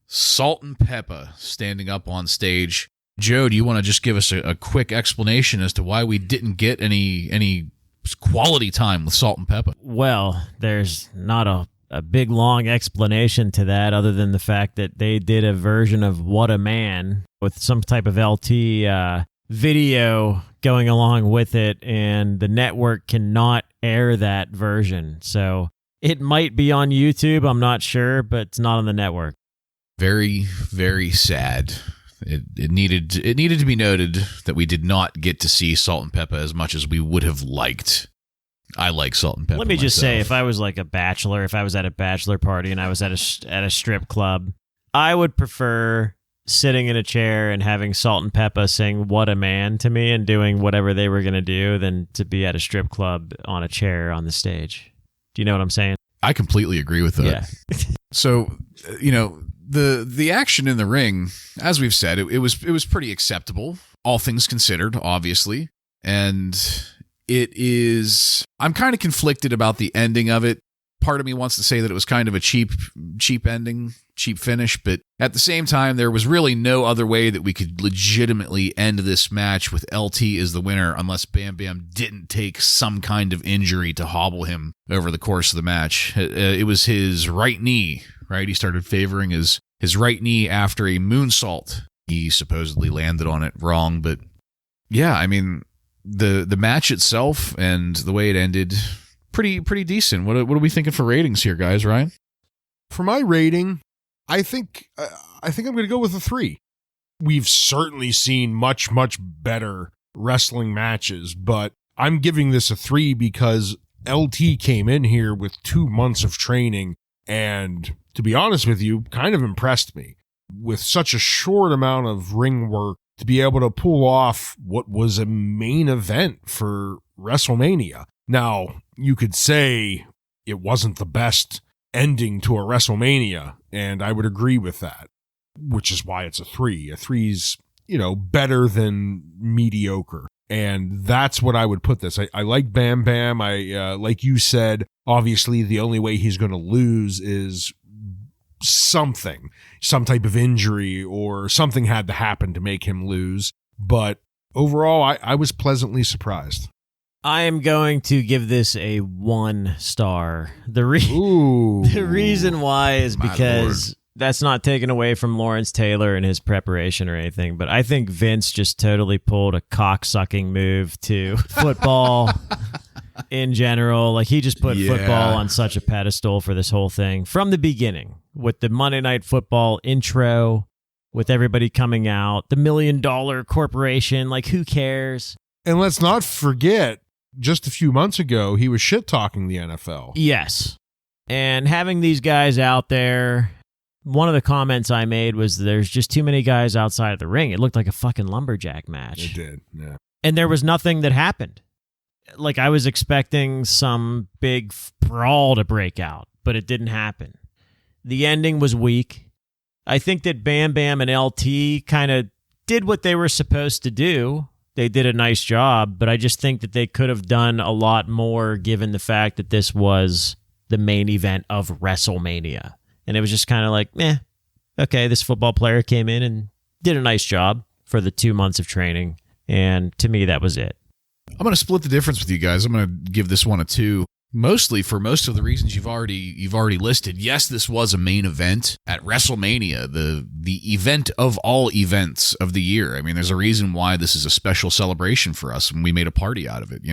Salt and Peppa standing up on stage. Joe, do you want to just give us a quick explanation as to why we didn't get any quality time with Salt and Peppa? Well, there's not a big, long explanation to that other than the fact that they did a version of What a Man with some type of LT video going along with it, and the network cannot air that version. So it might be on YouTube, I'm not sure, but it's not on the network. Very, very sad. It needed to be noted that we did not get to see Salt and Peppa as much as we would have liked. I like Salt and Peppa. Let me just myself. say, if I was like a bachelor, if I was at a bachelor party and I was at a strip club, I would prefer sitting in a chair and having Salt and Peppa sing "What a Man" to me and doing whatever they were going to do than to be at a strip club on a chair on the stage. Do you know what I'm saying? I completely agree with that. Yeah. So, the action in the ring, as we've said, it was pretty acceptable, all things considered, obviously, and I'm kind of conflicted about the ending of it. Part of me wants to say that it was kind of a cheap ending, cheap finish, but at the same time, there was really no other way that we could legitimately end this match with LT as the winner unless Bam Bam didn't take some kind of injury to hobble him over the course of the match. It was his right knee, right? He started favoring his right knee after a moonsault. He supposedly landed on it wrong, but yeah, I mean, the match itself and the way it ended, pretty decent. What are we thinking for ratings here, guys? Ryan? For my rating, I think I'm going to go with a 3. We've certainly seen much better wrestling matches, but I'm giving this a 3 because LT came in here with 2 months of training and, to be honest with you, kind of impressed me. With such a short amount of ring work, to be able to pull off what was a main event for WrestleMania. Now, you could say it wasn't the best ending to a WrestleMania, and I would agree with that, which is why it's a 3. A 3's, better than mediocre. And that's what I would put this. I like Bam Bam. Like you said, obviously the only way he's going to lose is some type of injury or something had to happen to make him lose. But overall, I was pleasantly surprised. I am going to give this a 1 star. The reason why is because that's not taken away from Lawrence Taylor and his preparation or anything, but I think Vince just totally pulled a cock-sucking move to football in general. Like, he just put football on such a pedestal for this whole thing from the beginning, with the Monday Night Football intro, with everybody coming out, the $1 Million Corporation, like, who cares? And let's not forget, just a few months ago, he was shit-talking the NFL. Yes. And having these guys out there, one of the comments I made was there's just too many guys outside of the ring. It looked like a fucking lumberjack match. It did, yeah. And there was nothing that happened. Like, I was expecting some big brawl to break out, but it didn't happen. The ending was weak. I think that Bam Bam and LT kind of did what they were supposed to do. They did a nice job, but I just think that they could have done a lot more given the fact that this was the main event of WrestleMania. And it was just kind of like, okay, this football player came in and did a nice job for the 2 months of training. And to me, that was it. I'm going to split the difference with you guys. I'm going to give this one a 2. Mostly for most of the reasons you've already listed. Yes, this was a main event at WrestleMania, the event of all events of the year. I mean, there's a reason why this is a special celebration for us, and we made a party out of it,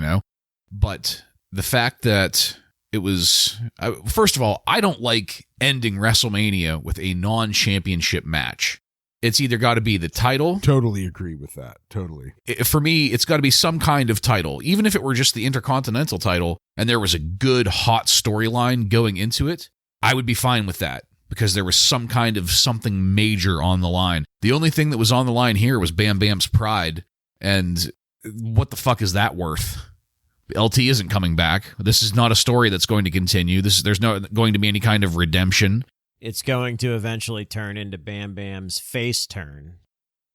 But the fact that it was, first of all, I don't like ending WrestleMania with a non-championship match. It's either got to be the title. Totally agree with that. Totally. For me, it's got to be some kind of title. Even if it were just the Intercontinental title and there was a good, hot storyline going into it, I would be fine with that because there was some kind of something major on the line. The only thing that was on the line here was Bam Bam's pride. And what the fuck is that worth? LT isn't coming back. This is not a story that's going to continue. There's not going to be any kind of redemption. It's going to eventually turn into Bam Bam's face turn.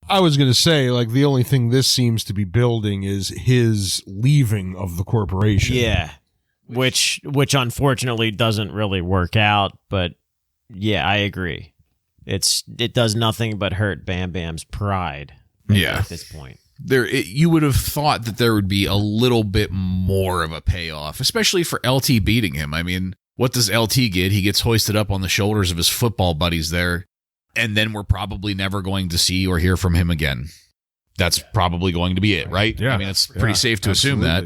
I was going to say, like, the only thing this seems to be building is his leaving of the corporation. Yeah, which unfortunately doesn't really work out, but yeah, I agree. It does nothing but hurt Bam Bam's pride at this point. You would have thought that there would be a little bit more of a payoff, especially for LT beating him. I mean, what does LT get? He gets hoisted up on the shoulders of his football buddies there, and then we're probably never going to see or hear from him again. That's probably going to be it, right? Yeah. I mean, it's pretty safe to assume that.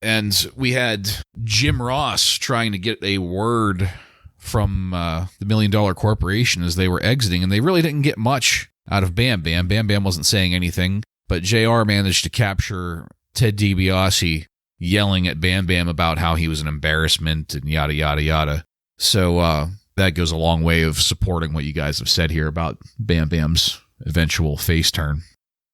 And we had Jim Ross trying to get a word from the $1 Million Corporation as they were exiting, and they really didn't get much out of Bam Bam. Bam Bam wasn't saying anything, but JR managed to capture Ted DiBiase yelling at Bam Bam about how he was an embarrassment and yada, yada, yada. So that goes a long way of supporting what you guys have said here about Bam Bam's eventual face turn.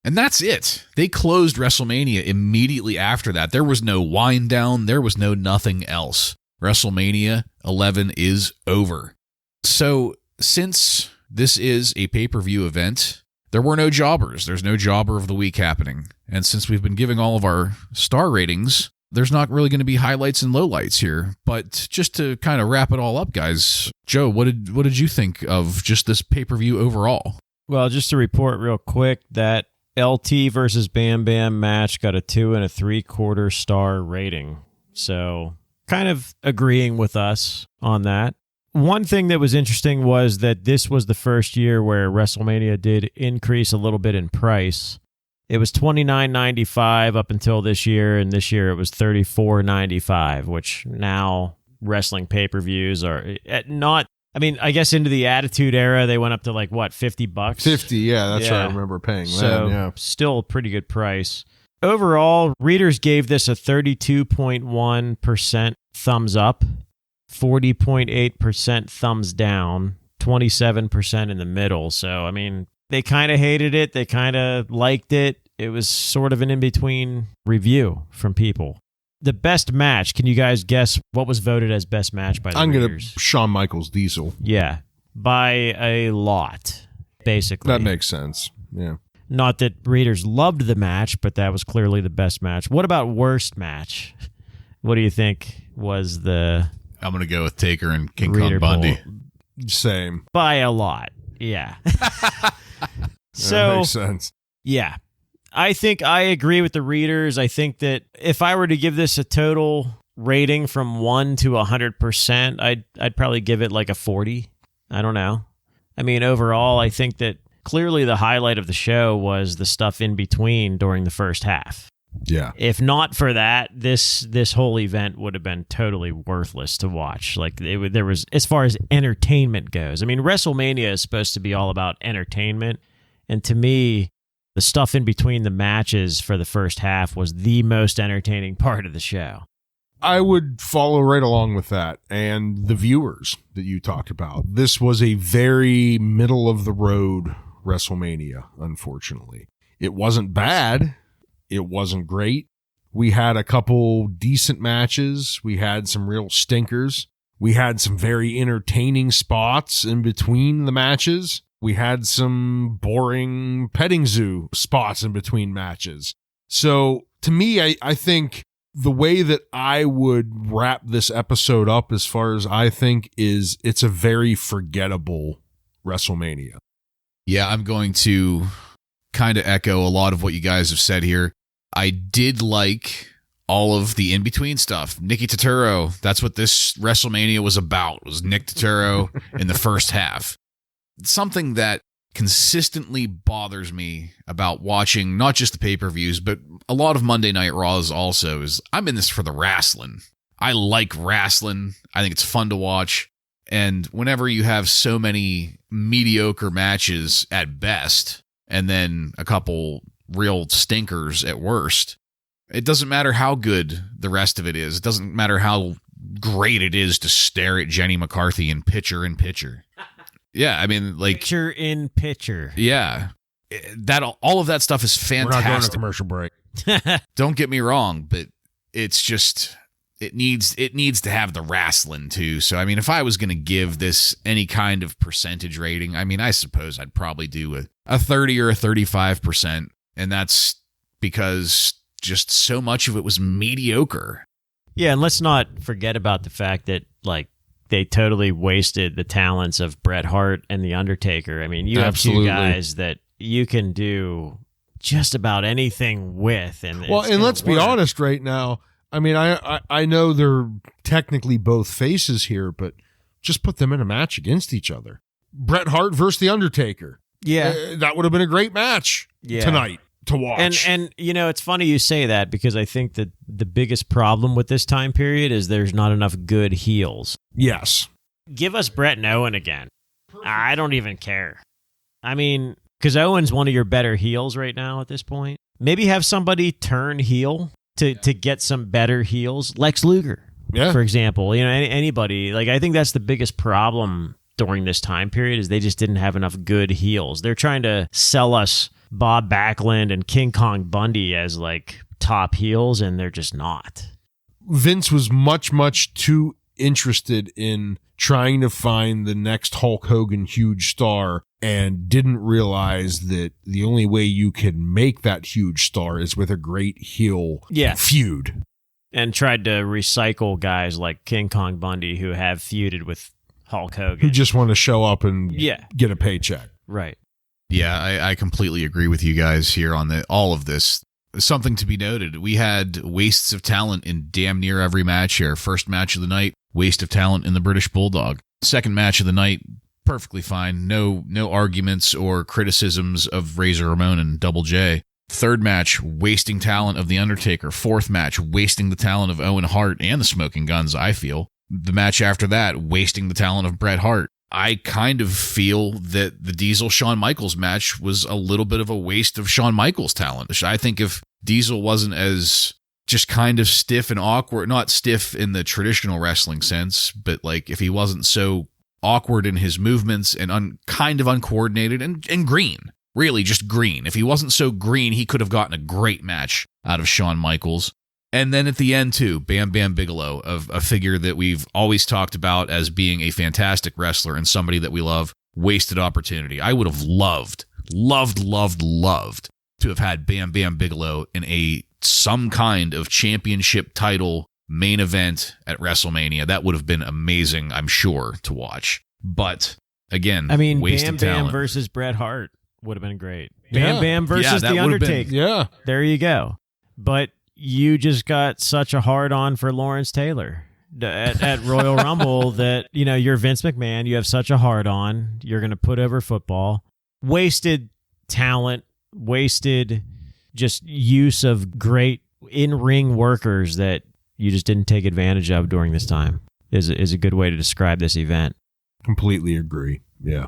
And that's it. They closed WrestleMania immediately after that. There was no wind down. There was no nothing else. WrestleMania 11 is over. So since this is a pay-per-view event, there were no jobbers. There's no jobber of the week happening. And since we've been giving all of our star ratings, there's not really going to be highlights and lowlights here. But just to kind of wrap it all up, guys, Joe, what did you think of just this pay-per-view overall? Well, just to report real quick, that LT versus Bam Bam match got a 2 3/4 star rating. So kind of agreeing with us on that. One thing that was interesting was that this was the first year where WrestleMania did increase a little bit in price. It was $29.95 up until this year, and this year it was $34.95, which now wrestling pay-per-views are not... I mean, I guess into the Attitude Era, they went up to like, what, $50? 50, yeah, that's what I remember paying so, then, yeah. Still a pretty good price. Overall, readers gave this a 32.1% thumbs up, 40.8% thumbs down, 27% in the middle. So, I mean, they kind of hated it. They kind of liked it. It was sort of an in-between review from people. The best match, can you guys guess what was voted as best match by the readers? I'm going to Shawn Michaels Diesel. Yeah, by a lot, basically. That makes sense, yeah. Not that readers loved the match, but that was clearly the best match. What about worst match? What do you think was the... I'm going to go with Taker and King Kong Bundy. Same. By a lot, yeah. So, that makes sense. Yeah. I think I agree with the readers. I think that if I were to give this a total rating from 1 to 100%, I'd probably give it like a 40. I don't know. I mean, overall, I think that clearly the highlight of the show was the stuff in between during the first half. Yeah. If not for that, this whole event would have been totally worthless to watch. Like there was, as far as entertainment goes. I mean, WrestleMania is supposed to be all about entertainment, and to me, the stuff in between the matches for the first half was the most entertaining part of the show. I would follow right along with that. And the viewers that you talked about. This was a very middle of the road WrestleMania, unfortunately. It wasn't bad. It wasn't great. We had a couple decent matches. We had some real stinkers. We had some very entertaining spots in between the matches. We had some boring petting zoo spots in between matches. So to me, I think the way that I would wrap this episode up, as far as I think, is it's a very forgettable WrestleMania. Yeah, I'm going to kind of echo a lot of what you guys have said here. I did like all of the in-between stuff. Nicky Turturro, that's what this WrestleMania was about, was Nick Turturro in the first half. Something that consistently bothers me about watching not just the pay-per-views, but a lot of Monday Night Raws also, is I'm in this for the wrestling. I like wrestling. I think it's fun to watch. And whenever you have so many mediocre matches at best, and then a couple real stinkers at worst, it doesn't matter how good the rest of it is. It doesn't matter how great it is to stare at Jenny McCarthy in picture in picture. Yeah, I mean, like Picture in picture. yeah, that all of that stuff is We're not going to fantastic. commercial break. Don't get me wrong, but it's just it needs to have the wrestling too. So I mean, if I was going to give this any kind of percentage rating, I mean, I suppose I'd probably do a 30 or a 35%, and that's because just so much of it was mediocre. Yeah, and let's not forget about the fact that, like, they totally wasted the talents of Bret Hart and The Undertaker. I mean, you have Absolutely. two guys that you can do just about anything with. And Let's be honest right now. I mean, I know they're technically both faces here, but just put them in a match against each other. Bret Hart versus The Undertaker. Yeah. That would have been a great match tonight to watch. And you know, it's funny you say that, because I think that the biggest problem with this time period is there's not enough good heels. Yes. Give us Bret and Owen again. I don't even care. I mean, because Owen's one of your better heels right now at this point. Maybe have somebody turn heel to get some better heels. Lex Luger, for example. You know, anybody. Like, I think that's the biggest problem during this time period, is they just didn't have enough good heels. They're trying to sell us Bob Backlund and King Kong Bundy as, like, top heels, and they're just not. Vince was much too interested in trying to find the next Hulk Hogan huge star, and didn't realize that the only way you can make that huge star is with a great heel feud. And tried to recycle guys like King Kong Bundy, who have feuded with Hulk Hogan. Who just want to show up and get a paycheck. Right. Yeah, I completely agree with you guys here on all of this. Something to be noted, we had wastes of talent in damn near every match here. First match of the night, waste of talent in the British Bulldog. Second match of the night, perfectly fine. No arguments or criticisms of Razor Ramon and Double J. Third match, wasting talent of The Undertaker. Fourth match, wasting the talent of Owen Hart and the Smoking Guns, I feel. The match after that, wasting the talent of Bret Hart. I kind of feel that the Diesel-Shawn Michaels match was a little bit of a waste of Shawn Michaels' talent. I think if Diesel wasn't as just kind of stiff and awkward, not stiff in the traditional wrestling sense, but like if he wasn't so awkward in his movements and kind of uncoordinated and green, really just green. If he wasn't so green, he could have gotten a great match out of Shawn Michaels. And then at the end, too, Bam Bigelow, of a figure that we've always talked about as being a fantastic wrestler and somebody that we love, wasted opportunity. I would have loved to have had Bam Bigelow in some kind of championship title main event at WrestleMania. That would have been amazing, I'm sure, to watch. But, again, I mean, wasted Bam talent. versus Bret Hart would have been great. Yeah. Bam versus that The would have been- Undertaker. There you go. But you just got such a hard-on for Lawrence Taylor at Royal Rumble that, you know, you're Vince McMahon. You have such a hard-on. You're going to put over football. Wasted talent. Wasted just use of great in-ring workers that you just didn't take advantage of during this time is a good way to describe this event. Completely agree. Yeah.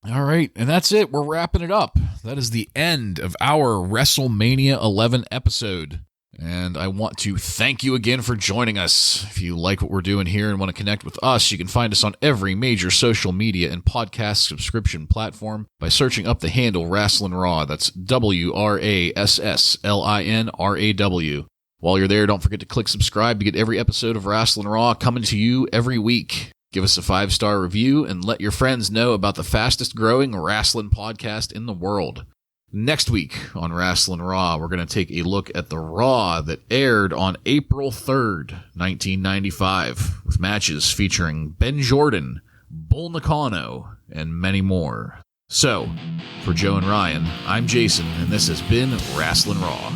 All right, and that's it. We're wrapping it up. That is the end of our WrestleMania 11 episode. And I want to thank you again for joining us. If you like what we're doing here and want to connect with us, you can find us on every major social media and podcast subscription platform by searching up the handle Wrasslin Raw. That's WRASSLINRAW. While you're there, don't forget to click subscribe to get every episode of Wrasslin Raw coming to you every week. Give us a 5-star review and let your friends know about the fastest growing wrestling podcast in the world. Next week on Wrasslin Raw, we're going to take a look at the Raw that aired on April 3rd, 1995, with matches featuring Ben Jordan, Bull Nakano, and many more. So, for Joe and Ryan, I'm Jason, and this has been Wrasslin Raw.